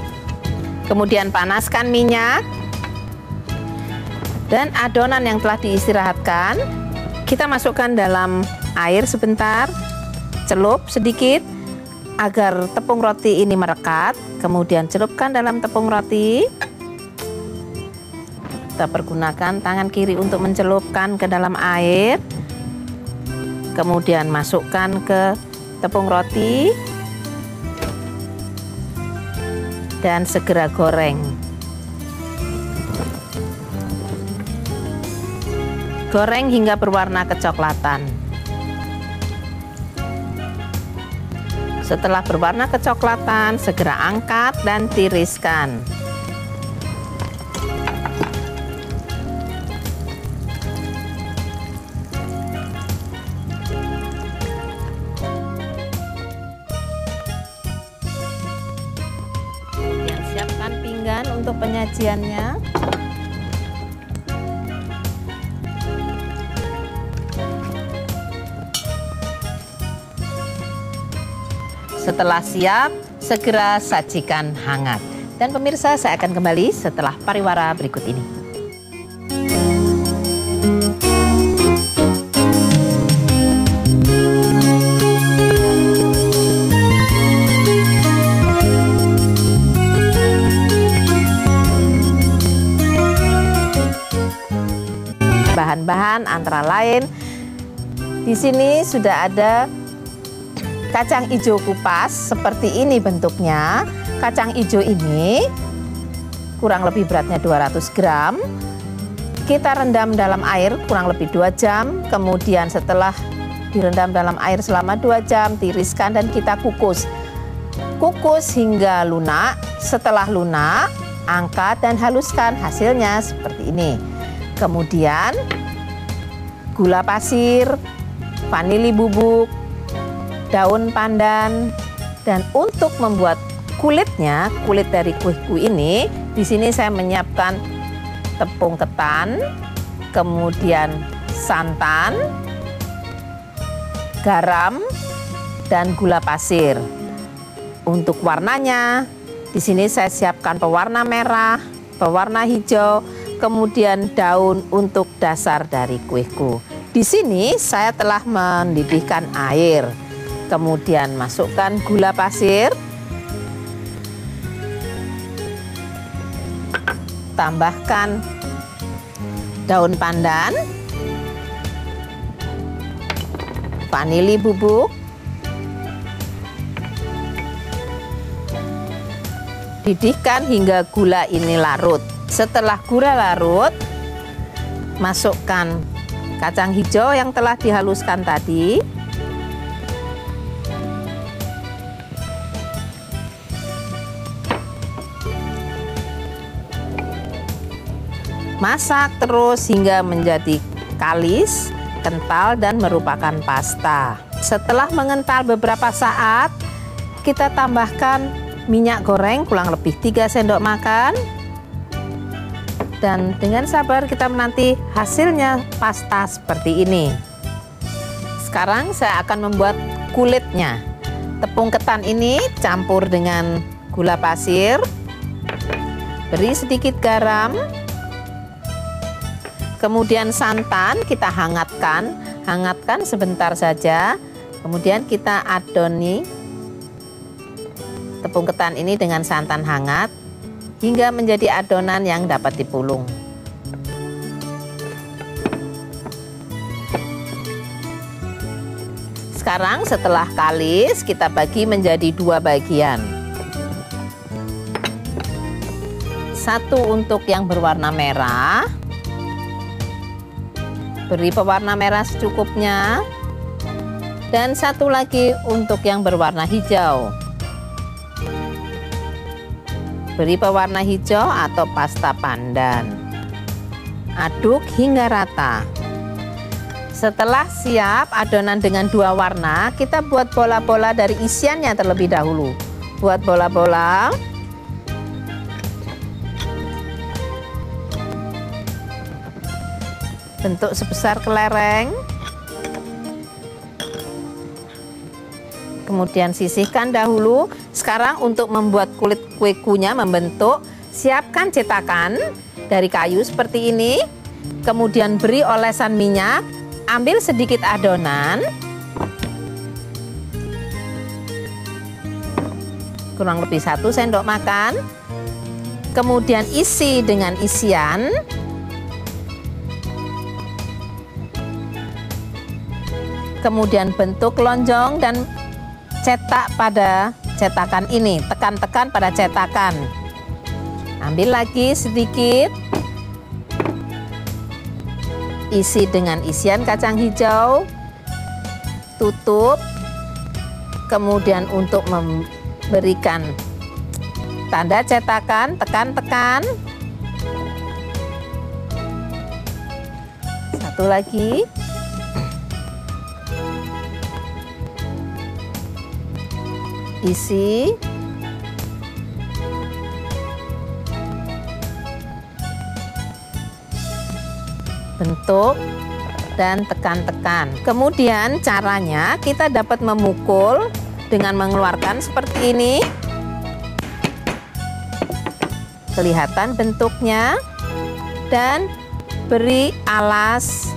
[SPEAKER 1] Kemudian panaskan minyak dan adonan yang telah diistirahatkan kita masukkan dalam air sebentar, celup sedikit agar tepung roti ini merekat. Kemudian celupkan dalam tepung roti. Kita pergunakan tangan kiri untuk mencelupkan ke dalam air. Kemudian masukkan ke tepung roti dan segera goreng. Goreng hingga berwarna kecoklatan. Setelah berwarna kecoklatan, segera angkat dan tiriskan. Siapkan pinggan untuk penyajiannya. Setelah siap, segera sajikan hangat. Dan pemirsa, saya akan kembali setelah pariwara berikut ini. Bahan-bahan antara lain di sini sudah ada kacang hijau kupas seperti ini bentuknya. Kacang hijau ini kurang lebih beratnya 200 gram. Kita rendam dalam air kurang lebih 2 jam. Kemudian setelah direndam dalam air selama 2 jam, tiriskan dan kita kukus. Kukus hingga lunak. Setelah lunak, angkat dan haluskan. Hasilnya seperti ini. Kemudian gula pasir, vanili bubuk, daun pandan, dan untuk membuat kulitnya, kulit dari kuih-kuih ini, di sini saya menyiapkan tepung ketan, kemudian santan, garam, dan gula pasir. Untuk warnanya, di sini saya siapkan pewarna merah, pewarna hijau, kemudian daun untuk dasar dari kuihku. Di sini saya telah mendidihkan air. Kemudian masukkan gula pasir, tambahkan daun pandan, vanili bubuk, didihkan hingga gula ini larut. Setelah gula larut, masukkan kacang hijau yang telah dihaluskan tadi. Masak terus hingga menjadi kalis, kental, dan merupakan pasta. Setelah mengental beberapa saat, kita tambahkan minyak goreng kurang lebih 3 sendok makan. Dan dengan sabar kita menanti hasilnya pasta seperti ini. Sekarang saya akan membuat kulitnya. Tepung ketan ini campur dengan gula pasir, beri sedikit garam, kemudian santan kita hangatkan sebentar saja. Kemudian kita adoni tepung ketan ini dengan santan hangat. hingga menjadi adonan yang dapat dipulung. Sekarang setelah kalis, kita bagi menjadi 2 bagian. Satu untuk yang berwarna merah. Beri pewarna merah secukupnya. Dan satu lagi untuk yang berwarna hijau. Beri pewarna hijau atau pasta pandan. Aduk hingga rata. Setelah siap adonan dengan 2 warna, kita buat bola-bola dari isiannya terlebih dahulu. Buat bola-bola. Bentuk sebesar kelereng. Kemudian sisihkan dahulu. Sekarang untuk membuat kulit kue kuenya membentuk, siapkan cetakan dari kayu seperti ini. Kemudian beri olesan minyak, ambil sedikit adonan. Kurang lebih 1 sendok makan. Kemudian isi dengan isian. Kemudian bentuk lonjong dan cetak pada cetakan ini, tekan-tekan pada cetakan. Ambil lagi sedikit, isi dengan isian kacang hijau, tutup. Kemudian untuk memberikan tanda cetakan, tekan-tekan. Satu lagi. Isi. Bentuk dan tekan-tekan. Kemudian caranya kita dapat memukul dengan mengeluarkan seperti ini. Kelihatan bentuknya. Dan beri alas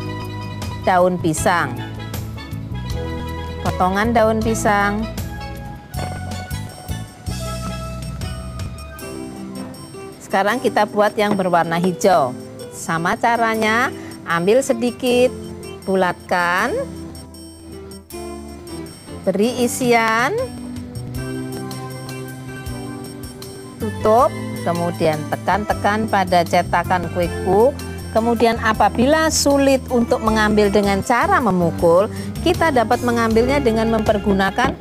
[SPEAKER 1] daun pisang. Potongan daun pisang. Sekarang kita buat yang berwarna hijau. Sama caranya, ambil sedikit, bulatkan, beri isian, tutup, kemudian tekan-tekan pada cetakan kueku. Kemudian apabila sulit untuk mengambil dengan cara memukul, kita dapat mengambilnya dengan mempergunakan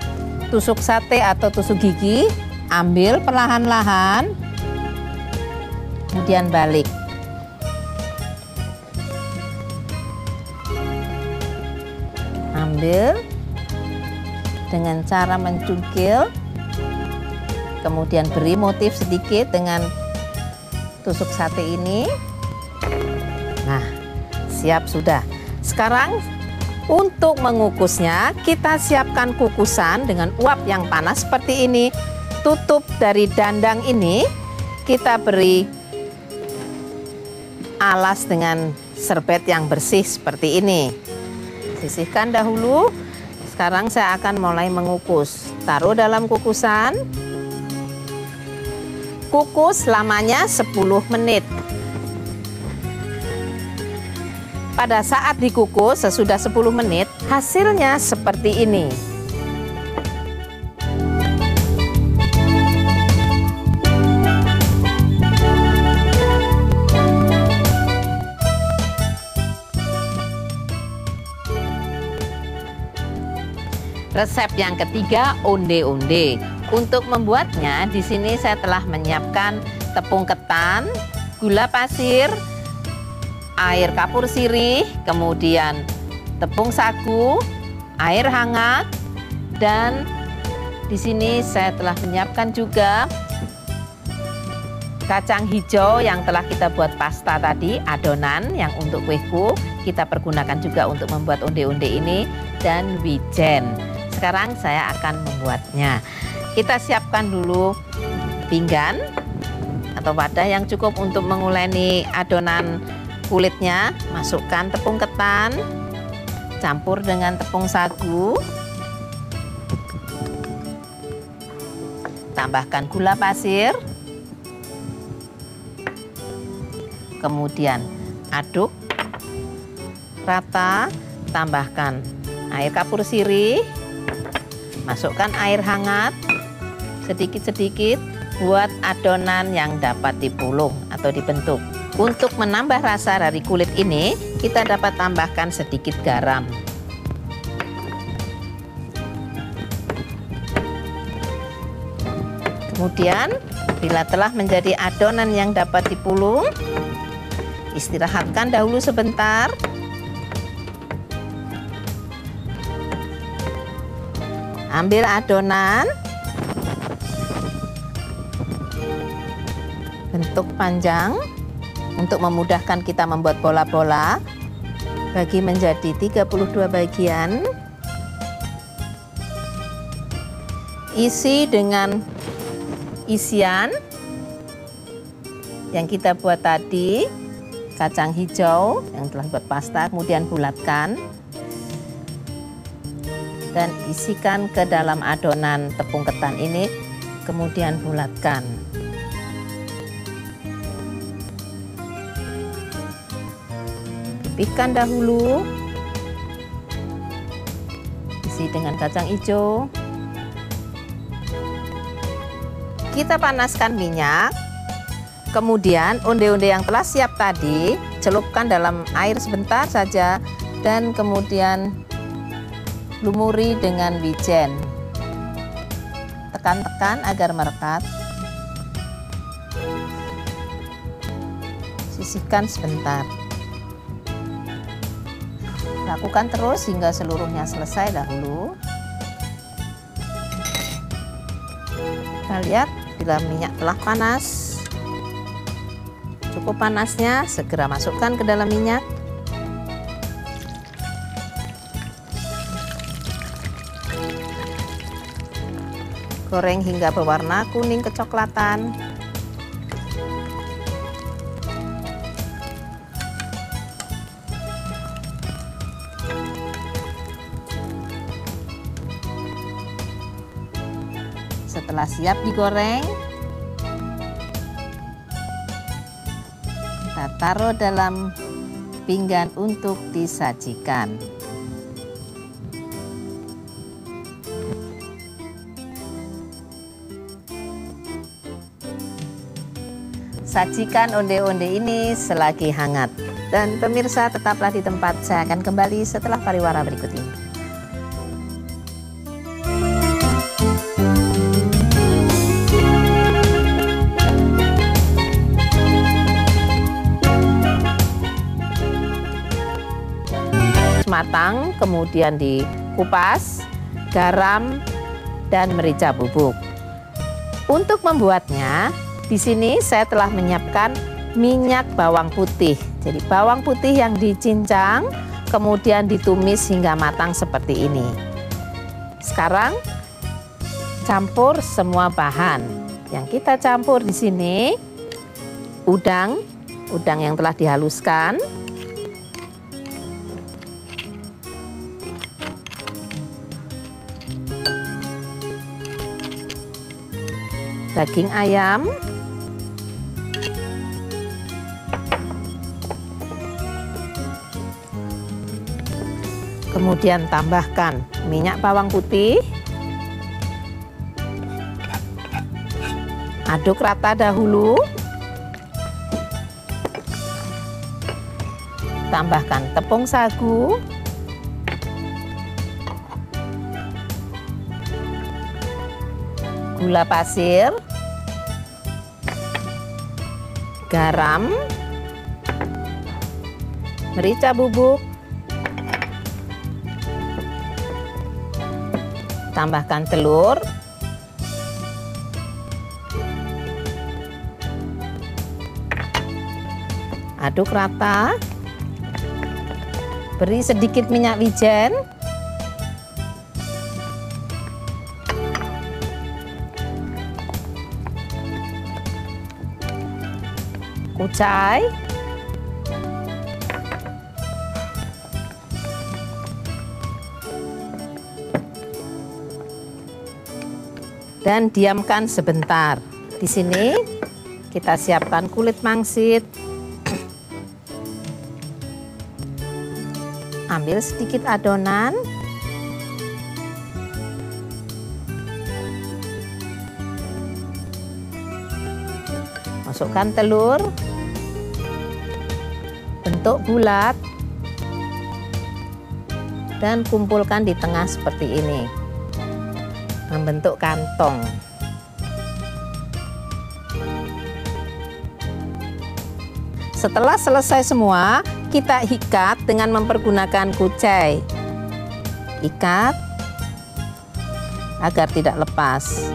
[SPEAKER 1] tusuk sate atau tusuk gigi. Ambil perlahan-lahan. Kemudian balik. Ambil dengan cara mencungkil. Kemudian beri motif sedikit dengan tusuk sate ini. Nah, siap sudah. Sekarang untuk mengukusnya, kita siapkan kukusan dengan uap yang panas seperti ini. Tutup dari dandang ini, kita beri alas dengan serbet yang bersih seperti ini. Sisihkan dahulu. Sekarang saya akan mulai mengukus. Taruh dalam kukusan. Kukus lamanya 10 menit. Pada saat dikukus sesudah 10 menit, hasilnya seperti ini. Resep yang ketiga, onde-onde. Untuk membuatnya, di sini saya telah menyiapkan tepung ketan, gula pasir, air kapur sirih, kemudian tepung sagu, air hangat, dan di sini saya telah menyiapkan juga kacang hijau yang telah kita buat pasta tadi, adonan yang untuk kueku kita pergunakan juga untuk membuat onde-onde ini, dan wijen. Sekarang saya akan membuatnya. Kita siapkan dulu pinggan atau wadah yang cukup untuk menguleni adonan kulitnya. Masukkan tepung ketan, campur dengan tepung sagu, tambahkan gula pasir, kemudian aduk rata, tambahkan air kapur sirih, masukkan air hangat sedikit-sedikit buat adonan yang dapat dipulung atau dibentuk. Untuk menambah rasa dari kulit ini, kita dapat tambahkan sedikit garam. Kemudian, bila telah menjadi adonan yang dapat dipulung, istirahatkan dahulu sebentar. Ambil adonan, bentuk panjang untuk memudahkan kita membuat bola-bola, bagi menjadi 32 bagian. Isi dengan isian yang kita buat tadi, kacang hijau yang telah buat pasta, kemudian bulatkan dan isikan ke dalam adonan tepung ketan ini, kemudian bulatkan. Pipihkan dahulu, isi dengan kacang hijau. Kita panaskan minyak, kemudian onde-onde yang telah siap tadi celupkan dalam air sebentar saja dan kemudian lumuri dengan wijen. Tekan-tekan agar merekat. Sisihkan sebentar. Lakukan terus hingga seluruhnya selesai dahulu. Kita lihat bila minyak telah panas. Cukup panasnya, segera masukkan ke dalam minyak. Goreng hingga berwarna kuning kecoklatan. Setelah siap digoreng, kita taruh dalam pinggan untuk disajikan. Sajikan onde-onde ini selagi hangat. Dan pemirsa tetaplah di tempat, saya akan kembali setelah pariwara berikut ini. Matang, kemudian dikupas, garam, dan merica bubuk. Untuk membuatnya, di sini saya telah menyiapkan minyak bawang putih. Jadi bawang putih yang dicincang, kemudian ditumis hingga matang seperti ini. Sekarang campur semua bahan. Yang kita campur di sini udang yang telah dihaluskan. Daging ayam, kemudian tambahkan minyak bawang putih, aduk rata dahulu, tambahkan tepung sagu, gula pasir, garam, merica bubuk, tambahkan telur, aduk rata, beri sedikit minyak wijen, kucai, dan diamkan sebentar. Di sini kita siapkan kulit mangsit, Ambil sedikit adonan. Masukkan telur. Bentuk bulat. Dan kumpulkan di tengah seperti ini. Membentuk kantong. Setelah selesai semua, kita ikat dengan mempergunakan kucai. Ikat agar tidak lepas.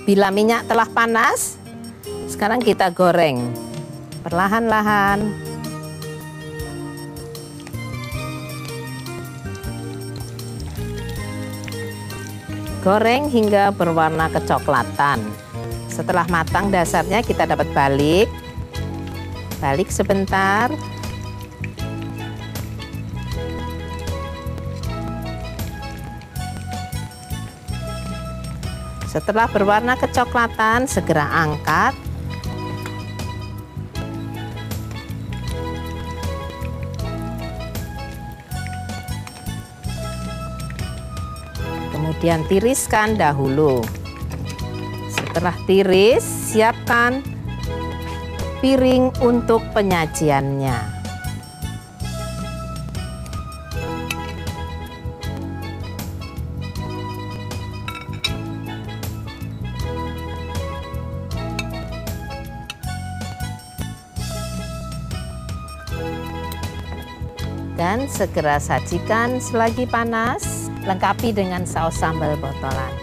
[SPEAKER 1] Bila minyak telah panas, sekarang kita goreng perlahan-lahan. Goreng hingga berwarna kecoklatan. Setelah matang dasarnya kita dapat balik. Balik sebentar. Setelah berwarna kecoklatan, segera angkat. Kemudian tiriskan dahulu. Setelah tiris, siapkan piring untuk penyajiannya. Dan segera sajikan selagi panas, lengkapi dengan saus sambal botolan.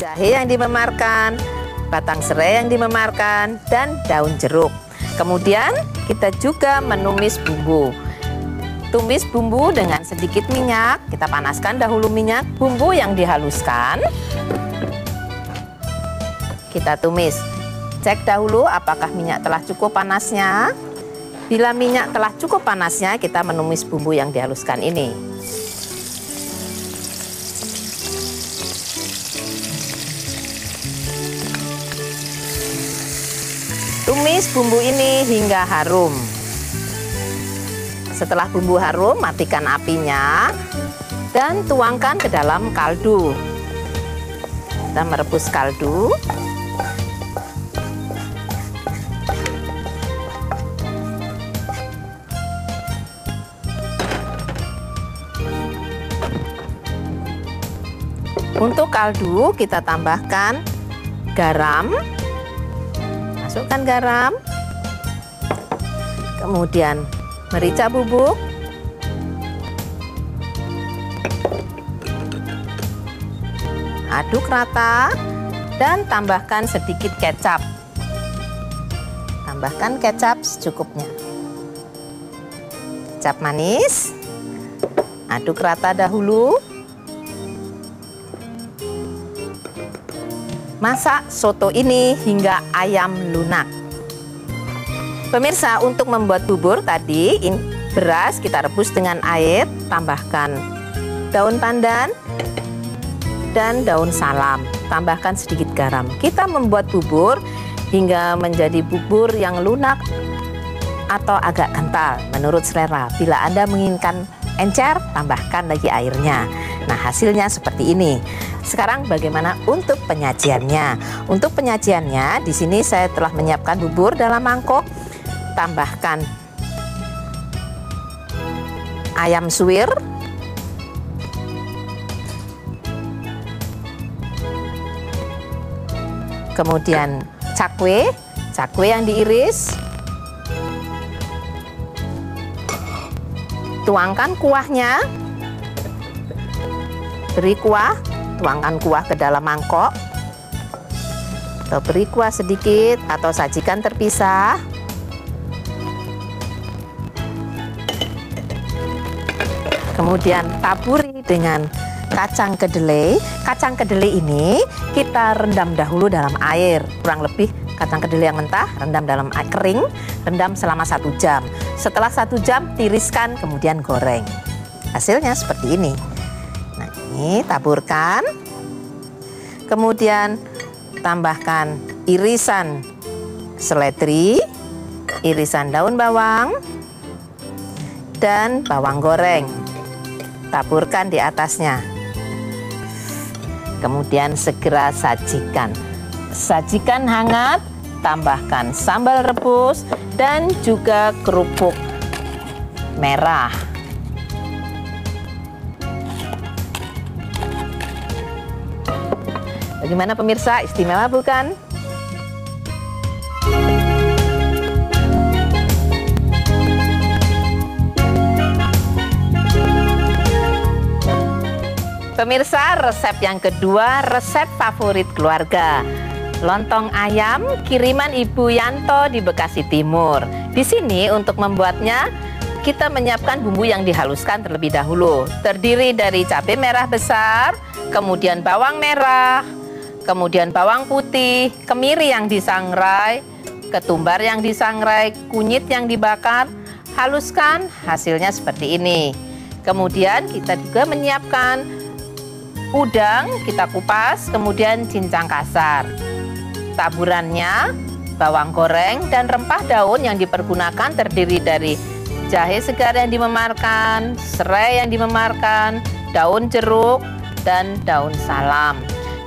[SPEAKER 1] Jahe yang dimemarkan, batang serai yang dimemarkan, dan daun jeruk. Kemudian kita juga menumis bumbu. Tumis bumbu dengan sedikit minyak, kita panaskan dahulu minyak. Bumbu yang dihaluskan, kita tumis. Cek dahulu apakah minyak telah cukup panasnya. Bila minyak telah cukup panasnya, kita menumis bumbu yang dihaluskan ini. Tumis bumbu ini hingga harum. Setelah bumbu harum, matikan apinya dan tuangkan ke dalam kaldu. Kita merebus kaldu. Untuk kaldu kita tambahkan garam, masukkan garam, kemudian merica bubuk, aduk rata, dan tambahkan sedikit kecap. Tambahkan kecap secukupnya. Kecap manis, aduk rata dahulu. Masak soto ini hingga ayam lunak. Pemirsa, untuk membuat bubur tadi, beras kita rebus dengan air, tambahkan daun pandan dan daun salam, tambahkan sedikit garam. Kita membuat bubur hingga menjadi bubur yang lunak atau agak kental menurut selera. Bila Anda menginginkan encer, tambahkan lagi airnya. Nah, hasilnya seperti ini. Sekarang bagaimana untuk penyajiannya? Untuk penyajiannya, di sini saya telah menyiapkan bubur dalam mangkok. Tambahkan ayam suwir, kemudian cakwe yang diiris, tuangkan kuahnya, beri kuah. Tuangkan kuah ke dalam mangkok, atau beri kuah sedikit, atau sajikan terpisah. Kemudian taburi dengan kacang kedelai. Kacang kedelai ini kita rendam dahulu dalam air, kurang lebih kacang kedelai yang mentah rendam dalam air kering, rendam selama 1 jam. Setelah 1 jam tiriskan kemudian goreng. Hasilnya seperti ini. Nah, ini taburkan. Kemudian tambahkan irisan seledri, irisan daun bawang, dan bawang goreng. Taburkan di atasnya. Kemudian segera sajikan. Sajikan hangat, tambahkan sambal rebus dan juga kerupuk merah. Bagaimana pemirsa, istimewa bukan? Pemirsa, resep yang kedua, resep favorit keluarga. Lontong ayam kiriman Ibu Yanto di Bekasi Timur. Di sini untuk membuatnya, kita menyiapkan bumbu yang dihaluskan terlebih dahulu. Terdiri dari cabai merah besar, kemudian bawang merah, kemudian bawang putih, kemiri yang disangrai, ketumbar yang disangrai, kunyit yang dibakar. Haluskan, hasilnya seperti ini. Kemudian kita juga menyiapkan udang, kita kupas, kemudian cincang kasar. Taburannya, bawang goreng dan rempah daun yang dipergunakan terdiri dari jahe segar yang dimemarkan, serai yang dimemarkan, daun jeruk, dan daun salam.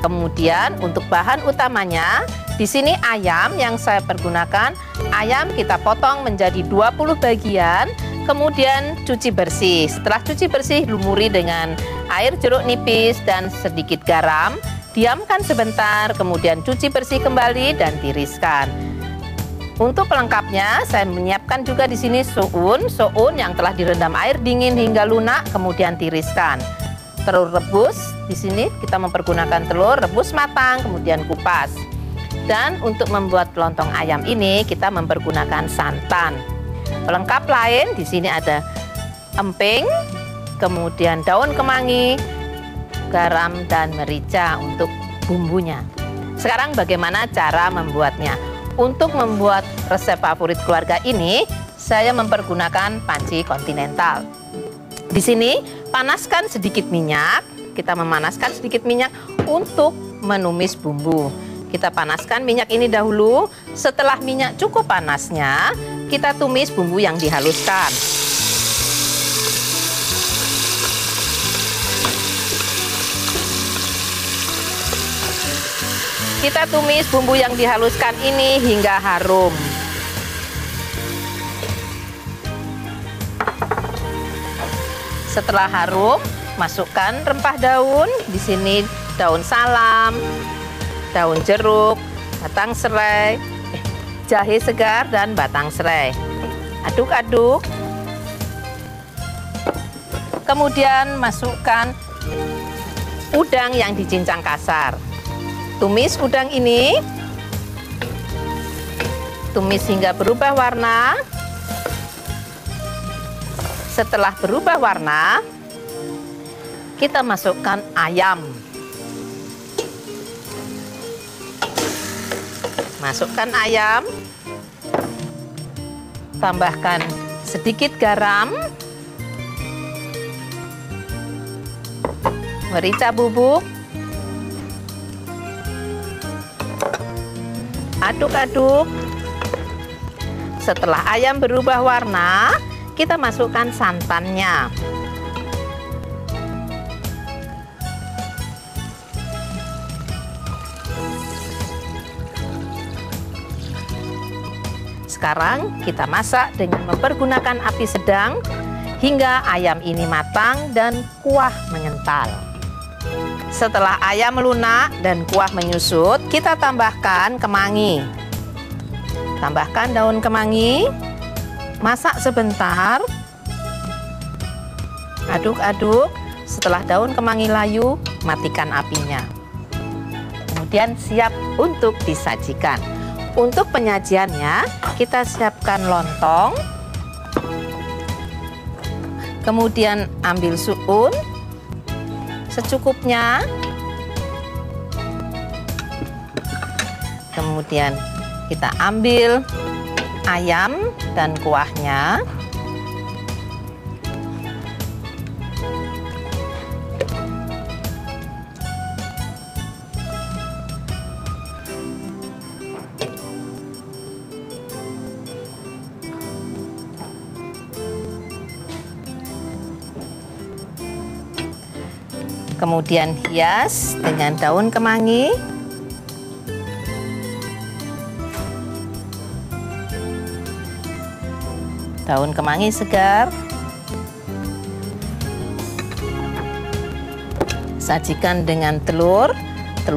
[SPEAKER 1] Kemudian untuk bahan utamanya, di sini ayam yang saya pergunakan, ayam kita potong menjadi 20 bagian, kemudian cuci bersih. Setelah cuci bersih, lumuri dengan air jeruk nipis dan sedikit garam. Diamkan sebentar, kemudian cuci bersih kembali dan tiriskan. Untuk pelengkapnya, saya menyiapkan juga di sini soun yang telah direndam air dingin hingga lunak, kemudian tiriskan. Telur rebus, di sini kita mempergunakan telur rebus matang, kemudian kupas. Dan untuk membuat lontong ayam ini, kita mempergunakan santan. Pelengkap lain di sini ada emping, kemudian daun kemangi, garam dan merica untuk bumbunya. Sekarang bagaimana cara membuatnya? Untuk membuat resep favorit keluarga ini, saya mempergunakan panci kontinental. Di sini panaskan sedikit minyak, kita memanaskan sedikit minyak untuk menumis bumbu. Kita panaskan minyak ini dahulu, setelah minyak cukup panasnya, kita tumis bumbu yang dihaluskan. Kita tumis bumbu yang dihaluskan ini hingga harum. Setelah harum, masukkan rempah daun. Di sini daun salam, daun jeruk, batang serai, jahe segar dan batang serai. Aduk-aduk. Kemudian masukkan udang yang dicincang kasar. Tumis udang ini, tumis hingga berubah warna. Setelah berubah warna, kita masukkan ayam. Masukkan ayam, tambahkan sedikit garam, merica bubuk, aduk-aduk. Setelah ayam berubah warna, kita masukkan santannya. Sekarang kita masak dengan mempergunakan api sedang hingga ayam ini matang dan kuah mengental. Setelah ayam melunak dan kuah menyusut, kita tambahkan kemangi. Tambahkan daun kemangi, masak sebentar, aduk-aduk. Setelah daun kemangi layu, matikan apinya. Kemudian siap untuk disajikan. Untuk penyajiannya, kita siapkan lontong, kemudian ambil suun, secukupnya. Kemudian kita ambil ayam dan kuahnya. Kemudian hias dengan daun kemangi. Daun kemangi segar. Sajikan dengan telur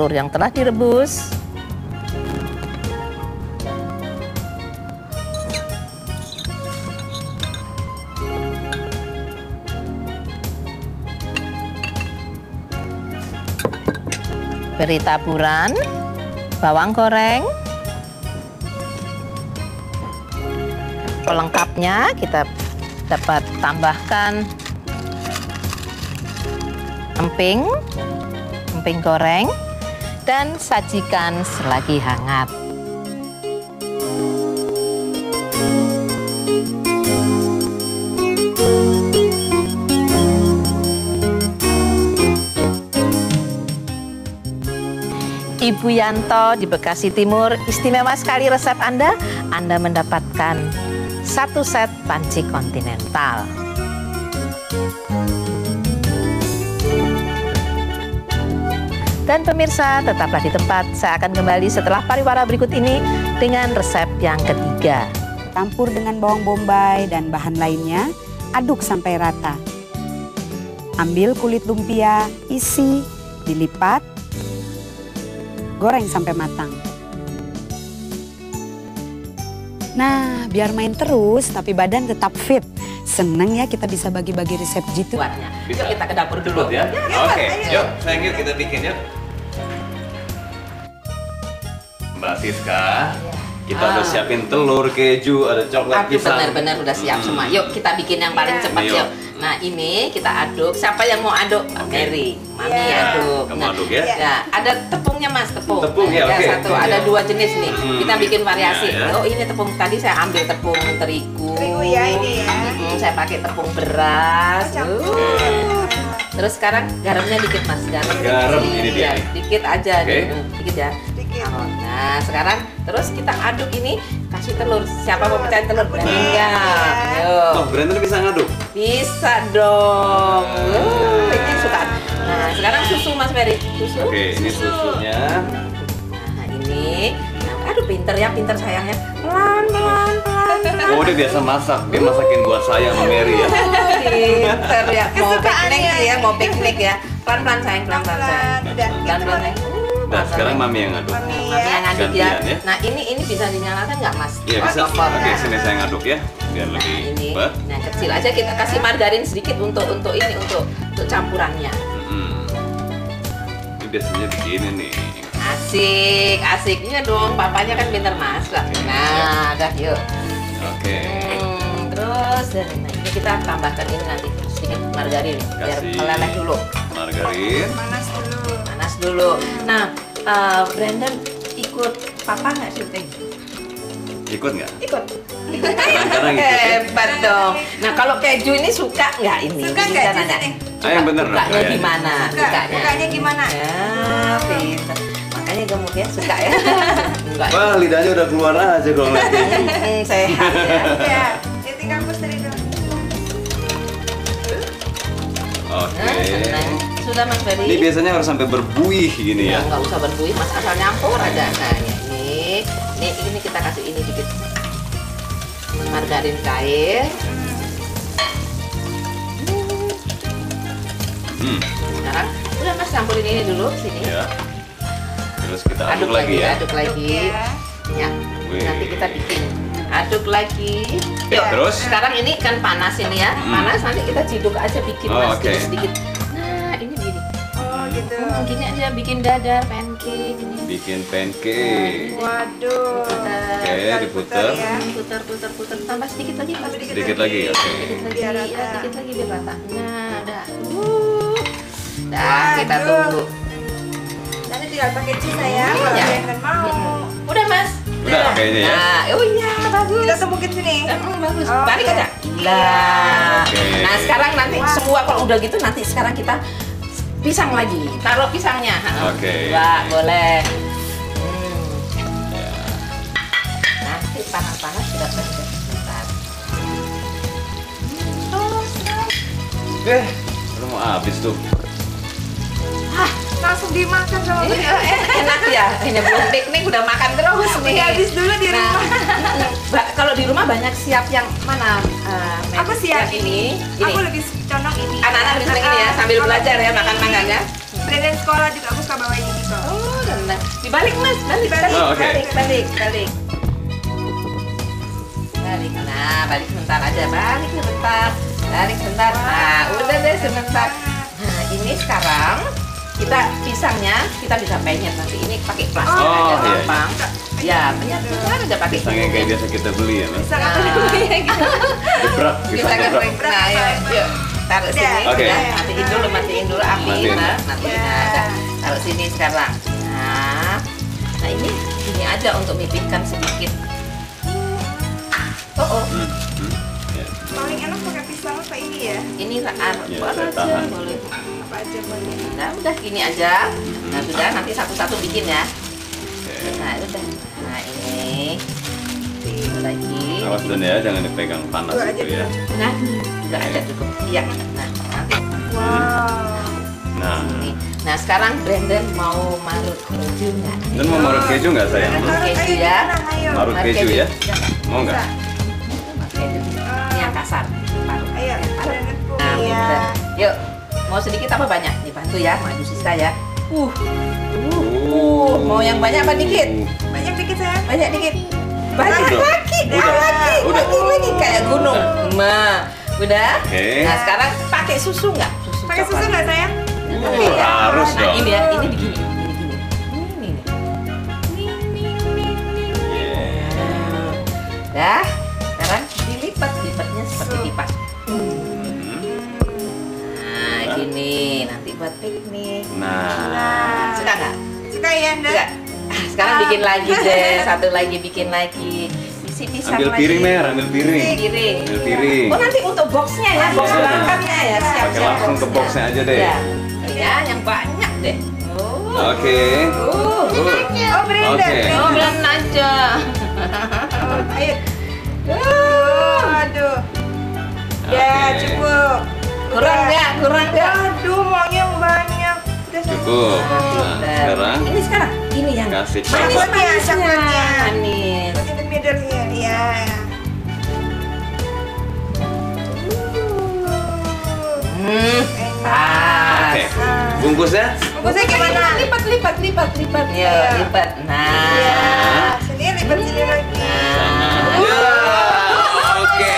[SPEAKER 1] yang telah direbus. Beri taburan bawang goreng. Pelengkapnya kita dapat tambahkan emping goreng, dan sajikan selagi hangat. Ibu Yanto di Bekasi Timur, istimewa sekali resep Anda. Anda mendapatkan 1 set panci kontinental. Dan pemirsa, tetaplah di tempat. Saya akan kembali setelah pariwara berikut ini dengan resep yang ketiga.
[SPEAKER 6] Campur dengan bawang bombay dan bahan lainnya, aduk sampai rata. Ambil kulit lumpia, isi, dilipat, goreng sampai matang. Nah, biar main terus tapi badan tetap fit. Seneng ya kita bisa bagi-bagi resep gitu.
[SPEAKER 1] Buatnya. Yuk kita ke dapur dulu.
[SPEAKER 7] Ya? Oke, yuk sayang yuk kita bikin yuk. Mbak Siska, kita udah siapin telur, keju, ada coklat,
[SPEAKER 4] Aduh,
[SPEAKER 7] pisang.
[SPEAKER 4] benar-benar udah siap semua. Yuk kita bikin yang paling cepat yuk. Nah ini kita aduk. Siapa yang mau aduk? Mary, Mami aduk.
[SPEAKER 7] Kamu aduk ya?
[SPEAKER 4] Ya, ada tepungnya Mas, tepung.
[SPEAKER 7] Tepung ya,
[SPEAKER 4] Ada
[SPEAKER 7] oke.
[SPEAKER 4] satu, ada 2 jenis nih. Kita bikin variasi.
[SPEAKER 7] Ya, ya.
[SPEAKER 4] Oh ini tepung tadi saya ambil tepung terigu.
[SPEAKER 5] Terigu ya ini ya.
[SPEAKER 4] Saya pakai tepung beras. Terus sekarang garamnya dikit Mas,
[SPEAKER 7] Garam,
[SPEAKER 4] dikit.
[SPEAKER 7] ini dia.
[SPEAKER 4] Ya, dikit aja,
[SPEAKER 7] Oke.
[SPEAKER 4] dikit ya. Nah sekarang terus kita aduk ini, kasih telur. Siapa mau pecahin telur? Iya. Yuk.
[SPEAKER 7] Oh, Brandon bisa ngaduk?
[SPEAKER 4] Bisa dong. Ini suka. Nah, sekarang susu Mas Ferry. Susu.
[SPEAKER 7] Oke, ini susunya.
[SPEAKER 4] Nah, ini. Nah, aduh pinter ya, pinter sayangnya. Pelan.
[SPEAKER 7] Oh, dia biasa masak. Dia masakin buat saya sama Mary ya.
[SPEAKER 4] Pinter ya. Mau piknik ya, mau piknik ya. Pelan-pelan sayang, pelan-pelan sayang. Pelan-pelan ya.
[SPEAKER 7] Nah, sekarang Mami yang ngaduk.
[SPEAKER 4] Mami yang ngaduk ya.
[SPEAKER 7] Gantian ya.
[SPEAKER 4] Nah, ini bisa dinyalakan nggak Mas?
[SPEAKER 7] Iya, bisa.
[SPEAKER 4] Kompor.
[SPEAKER 7] Oke, sini saya ngaduk ya. Biar
[SPEAKER 4] Nah,
[SPEAKER 7] lebih
[SPEAKER 4] ini.
[SPEAKER 7] cepat.
[SPEAKER 4] Nah, kecil aja kita kasih margarin sedikit untuk ini untuk campurannya.
[SPEAKER 7] Ini biasanya begini nih.
[SPEAKER 4] Asiknya dong, papanya kan pintar masak. Nah, udah yuk.
[SPEAKER 7] Oke.
[SPEAKER 4] Terus, nah ini kita tambahkan ini nanti sedikit margarin biar
[SPEAKER 7] Kasih
[SPEAKER 4] meleleh dulu.
[SPEAKER 7] margarin.
[SPEAKER 4] Panas dulu. Nah, Brandon ikut papa nggak syuting?
[SPEAKER 7] Ikut nggak?
[SPEAKER 4] Ikut.
[SPEAKER 7] Kadang-kadang ikut ya.
[SPEAKER 4] Hebat dong. Nah, kalau keju ini suka nggak ini?
[SPEAKER 5] Suka
[SPEAKER 4] Ini
[SPEAKER 5] nggak
[SPEAKER 4] kita nanya.
[SPEAKER 5] Cici?
[SPEAKER 7] Ah, yang bener dong,
[SPEAKER 4] Sukanya
[SPEAKER 7] kayaknya.
[SPEAKER 4] gimana? Sukanya.
[SPEAKER 5] Sukanya gimana?
[SPEAKER 4] Ya, pintar. Makanya kemudian suka ya. Enggak.
[SPEAKER 7] Wah, lidahnya udah keluar aja kalau ngeliat keju.
[SPEAKER 4] Sehat ya.
[SPEAKER 5] Ya, ya tinggal putri dulu.
[SPEAKER 7] Oke.
[SPEAKER 4] Nah, sudah Mas Ferry.
[SPEAKER 7] Ini biasanya harus sampai berbuih gini ya.
[SPEAKER 4] Nggak usah berbuih, Mas asal nyampur aja. Nah, ini kita kasih ini dikit margarin cair. Sekarang udah Mas campurin ini dulu sini.
[SPEAKER 7] Ya. Terus kita aduk lagi ya.
[SPEAKER 4] Aduk lagi. Ya.
[SPEAKER 7] Wih.
[SPEAKER 4] Nanti kita bikin aduk lagi.
[SPEAKER 7] Ya, terus?
[SPEAKER 4] Sekarang ini kan panas ini ya. Panas nanti kita ciduk aja bikin
[SPEAKER 7] Oh,
[SPEAKER 4] Mas
[SPEAKER 7] oke.
[SPEAKER 4] sedikit. Nah, ini gini.
[SPEAKER 5] Oh gitu.
[SPEAKER 4] Gini aja bikin dadar pancake ini.
[SPEAKER 7] Bikin pancake.
[SPEAKER 5] Waduh.
[SPEAKER 7] Oke, diputer.
[SPEAKER 5] Ya.
[SPEAKER 4] Putar. Tambah sedikit lagi, Mas.
[SPEAKER 7] Sedikit lagi, oke.
[SPEAKER 4] Sedikit lagi,
[SPEAKER 5] Biar
[SPEAKER 4] ya,
[SPEAKER 5] rata.
[SPEAKER 4] sedikit lagi biar rata. Nah, udah. Nah, kita tunggu.
[SPEAKER 8] Nanti tinggal pakai cheese saya. Kalau
[SPEAKER 4] Iya.
[SPEAKER 8] Brandon mau.
[SPEAKER 4] Udah Mas.
[SPEAKER 7] Udah kayaknya ya.
[SPEAKER 4] Nah, oh iya bagus.
[SPEAKER 8] Kita tumpukin sini.
[SPEAKER 4] Bagus.
[SPEAKER 8] Oh,
[SPEAKER 4] Balik
[SPEAKER 8] iya.
[SPEAKER 4] aja. Nah,
[SPEAKER 7] Oke.
[SPEAKER 4] nah sekarang nanti semua kalau udah gitu nanti sekarang kita pisang lagi. Taruh pisangnya.
[SPEAKER 7] Oke.
[SPEAKER 4] Wah, boleh. Nanti panas-panas kita pendek sebentar.
[SPEAKER 7] Udah mau habis tuh.
[SPEAKER 8] Langsung dimakan sama
[SPEAKER 4] Ini enak ya. Ini belum piknik udah makan terus nih.
[SPEAKER 8] Udah habis dulu di
[SPEAKER 4] Nah,
[SPEAKER 8] rumah.
[SPEAKER 4] kalau di rumah banyak siap yang mana?
[SPEAKER 8] Aku siap
[SPEAKER 4] yang ini.
[SPEAKER 8] Aku lebih condong ini.
[SPEAKER 4] Anak-anak lebih sering ini ya, sambil belajar ya makan-makan ya.
[SPEAKER 8] Brandon sekolah juga aku suka bawa ini kok.
[SPEAKER 4] Oh, dan dibalik Mas, balik.
[SPEAKER 7] Oh, oke.
[SPEAKER 4] Balik. Nah, balik sebentar aja, balik sebentar. Nah, udah deh sebentar. Nah, ini sekarang kita pisangnya kita bisa penyet nanti. Ini pakai plastik
[SPEAKER 7] Oh,
[SPEAKER 4] aja
[SPEAKER 7] iya.
[SPEAKER 4] gampang. Ya, penyet aja pakai
[SPEAKER 7] Pisangnya kayak biasa kita beli ya, Mas.
[SPEAKER 8] Bisa apa dulu ya gitu.
[SPEAKER 7] Gebrak,
[SPEAKER 4] Kita
[SPEAKER 7] pisang gebrak.
[SPEAKER 4] Nah, yuk. Taruh
[SPEAKER 8] Udah,
[SPEAKER 4] sini.
[SPEAKER 7] Oke.
[SPEAKER 4] Udah, matiin dulu api.
[SPEAKER 7] Matiin.
[SPEAKER 4] Nah, udah. Taruh sini sekarang. Nah, ini aja untuk mipihkan sedikit. Oh.
[SPEAKER 7] Ya.
[SPEAKER 8] Paling enak pakai pisang apa ini ya?
[SPEAKER 4] Ini
[SPEAKER 7] Ya,
[SPEAKER 4] apa
[SPEAKER 7] saya
[SPEAKER 4] aja
[SPEAKER 7] tahan.
[SPEAKER 4] boleh.
[SPEAKER 8] Apa aja boleh.
[SPEAKER 4] Nah, udah gini aja. Nah, sudah nanti satu-satu bikin ya.
[SPEAKER 7] Oke.
[SPEAKER 4] Nah, udah. Nah, ini. Ini lagi.
[SPEAKER 7] Awas Dan ya, jangan dipegang panas
[SPEAKER 8] Dua aja
[SPEAKER 7] itu ya.
[SPEAKER 4] Nah, udah aja cukup. Iya. Nah, nanti
[SPEAKER 8] Wow.
[SPEAKER 7] Nah,
[SPEAKER 4] ini. Nah, sekarang Brandon mau marut keju nggak?
[SPEAKER 7] Dan mau marut keju nggak sayang?
[SPEAKER 4] Marut keju ya.
[SPEAKER 8] Ayo.
[SPEAKER 7] Marut keju ya? Mau nggak?
[SPEAKER 4] Marut keju. Ini yang kasar. Marut.
[SPEAKER 8] Ayo, Brandon pun.
[SPEAKER 4] Nah,
[SPEAKER 8] Iya.
[SPEAKER 4] udah. Yuk, mau sedikit apa banyak? Dibantu ya, maju Siska ya. Mau yang banyak apa dikit?
[SPEAKER 8] Banyak dikit saya.
[SPEAKER 4] Banyak dikit. Banyak
[SPEAKER 7] Udah.
[SPEAKER 4] lagi,
[SPEAKER 7] Udah. Udah.
[SPEAKER 4] lagi kayak gunung. Nah, udah.
[SPEAKER 7] Oke.
[SPEAKER 4] Nah, sekarang pakai susu nggak?
[SPEAKER 8] Pakai susu nggak sayang?
[SPEAKER 7] Harus
[SPEAKER 4] Nah,
[SPEAKER 7] dong.
[SPEAKER 4] ini ya, ini begini, ini. Dah, sekarang lipatnya seperti kipas. Nah, gini, nanti buat piknik.
[SPEAKER 7] Nah,
[SPEAKER 4] Suka nggak?
[SPEAKER 8] Suka ya, Anda?
[SPEAKER 4] Suka. Sekarang bikin lagi deh, satu lagi bikin lagi. Isi pisang
[SPEAKER 7] ambil
[SPEAKER 4] lagi.
[SPEAKER 7] piring Mer, ambil piring.
[SPEAKER 4] Piring.
[SPEAKER 7] Ambil piring.
[SPEAKER 4] Oh nanti untuk boxnya ya, box
[SPEAKER 7] Iya.
[SPEAKER 4] berangkatnya ya, siap-siap.
[SPEAKER 7] Pakai langsung ke boxnya aja deh.
[SPEAKER 4] Ya, ya yang banyak deh.
[SPEAKER 7] Oke.
[SPEAKER 8] Oh, Brandon.
[SPEAKER 7] Oke.
[SPEAKER 2] Oh, belum aja.
[SPEAKER 8] Ayo. Aduh. Ya,
[SPEAKER 7] Oke.
[SPEAKER 8] cukup.
[SPEAKER 4] Kurang nggak? Kurang nggak?
[SPEAKER 8] Aduh, maunya yang banyak. Udah,
[SPEAKER 7] Cukup. Nah, sekarang
[SPEAKER 4] Ini sekarang, ini yang
[SPEAKER 7] kasih
[SPEAKER 4] manis
[SPEAKER 7] coklat.
[SPEAKER 8] Coklatnya, coklatnya.
[SPEAKER 4] manis.
[SPEAKER 8] in the middle-nya, ya.
[SPEAKER 4] Pas.
[SPEAKER 7] Oke. Bungkusnya?
[SPEAKER 8] Bungkusnya gimana?
[SPEAKER 4] Lipat. Ya, lipat. Nah.
[SPEAKER 8] Ya, sini lipat sini lagi.
[SPEAKER 7] Ya. Oke.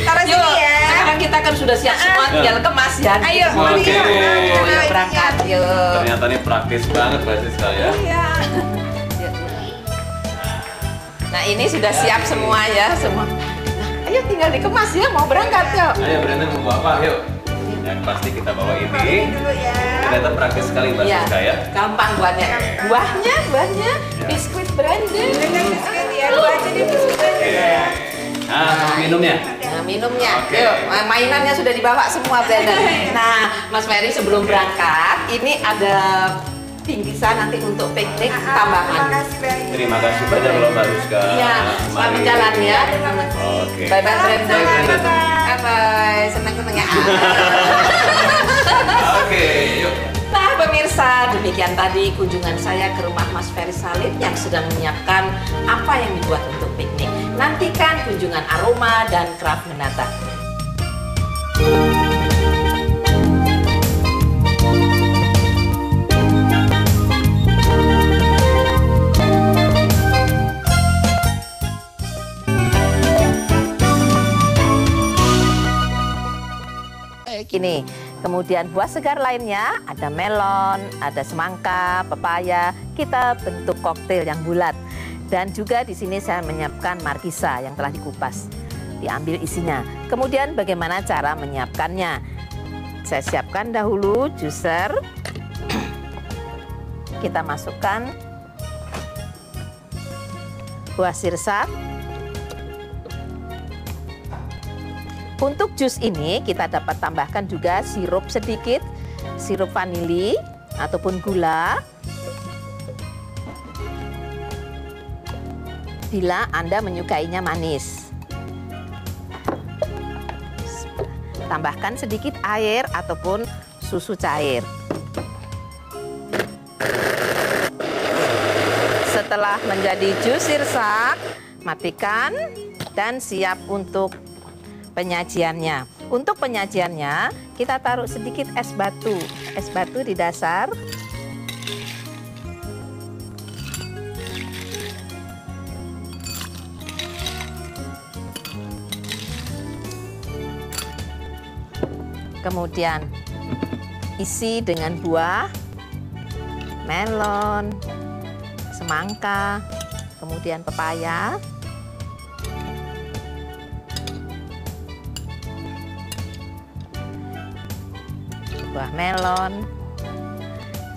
[SPEAKER 8] Taruh
[SPEAKER 4] Yuk,
[SPEAKER 8] sini ya.
[SPEAKER 4] sekarang kita kan sudah siap semua, tinggal kemas ya.
[SPEAKER 8] Ayo,
[SPEAKER 7] Oke.
[SPEAKER 4] Yuk, berangkat, yuk.
[SPEAKER 7] Ternyata ini praktis banget Mbak Siska ya.
[SPEAKER 8] Iya.
[SPEAKER 4] Nah, ini sudah siap semua ya, semua. Nah, ayo tinggal dikemas ya, mau berangkat yuk.
[SPEAKER 7] Ayo Brandon mau bawa apa? Yuk. Yang pasti kita bawa
[SPEAKER 8] Ini
[SPEAKER 7] ini.
[SPEAKER 8] dulu ya.
[SPEAKER 7] Ternyata praktis sekali Mbak
[SPEAKER 4] Iya,
[SPEAKER 7] Siska ya.
[SPEAKER 4] gampang buatnya. Buahnya, biskuit Brandon.
[SPEAKER 8] Dengan biskuit ya, dua aja deh biskuitnya.
[SPEAKER 7] Oke. Nah, minumnya.
[SPEAKER 4] Nah, minumnya.
[SPEAKER 7] Oke.
[SPEAKER 4] Yuk, mainannya sudah dibawa semua Brandon. Nah, Mas Ferry sebelum berangkat, ini ada bingkisan nanti untuk piknik
[SPEAKER 8] Terima
[SPEAKER 4] tambahan.
[SPEAKER 8] kasih banyak.
[SPEAKER 7] Terima kasih banyak loh Mbak Siska.
[SPEAKER 4] Iya, selamat
[SPEAKER 7] Mari.
[SPEAKER 4] jalan ya.
[SPEAKER 7] Oke.
[SPEAKER 4] Bye bye Brandon.
[SPEAKER 7] Bye, Brandon.
[SPEAKER 4] Bye bye. Senang-senang ya.
[SPEAKER 7] Oke, yuk.
[SPEAKER 4] Nah pemirsa, demikian tadi kunjungan saya ke rumah Mas Ferry Salim yang sedang menyiapkan apa yang dibuat untuk piknik. Nantikan kunjungan Aroma dan Craft Menata.
[SPEAKER 1] Gini, kemudian buah segar lainnya ada melon, ada semangka, pepaya. Kita bentuk koktail yang bulat. Dan juga di sini saya menyiapkan markisa yang telah dikupas. Diambil isinya. Kemudian bagaimana cara menyiapkannya? Saya siapkan dahulu juicer. Kita masukkan buah sirsak. Untuk jus ini kita dapat tambahkan juga sirup sedikit, sirup vanili ataupun gula. Bila Anda menyukainya manis. Tambahkan sedikit air ataupun susu cair. Setelah menjadi jus sirsak, matikan dan siap untuk penyajiannya. Untuk penyajiannya, kita taruh sedikit es batu di dasar. Kemudian isi dengan buah, melon, semangka, kemudian pepaya. Buah melon,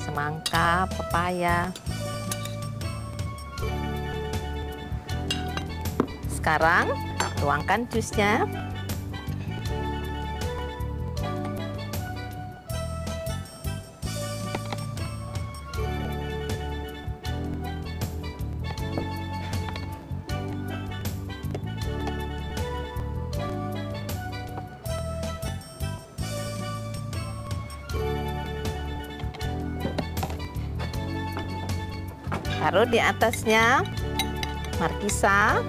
[SPEAKER 1] semangka, pepaya. Sekarang tuangkan jusnya. Taruh di atasnya markisa.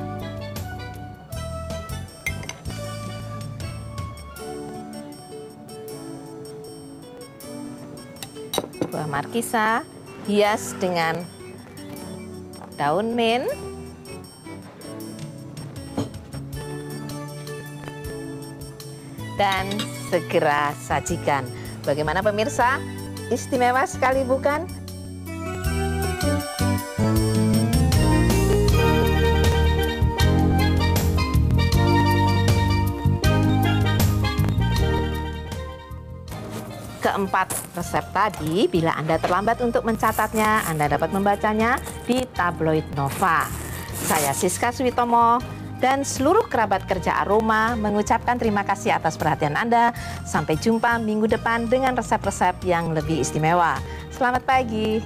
[SPEAKER 1] Buah markisa hias dengan daun mint. Dan segera sajikan. Bagaimana pemirsa? Istimewa sekali bukan? Keempat resep tadi, bila Anda terlambat untuk mencatatnya, Anda dapat membacanya di tabloid Nova. Saya Siska Suwitomo dan seluruh kerabat kerja Aroma mengucapkan terima kasih atas perhatian Anda. Sampai jumpa minggu depan dengan resep-resep yang lebih istimewa. Selamat pagi.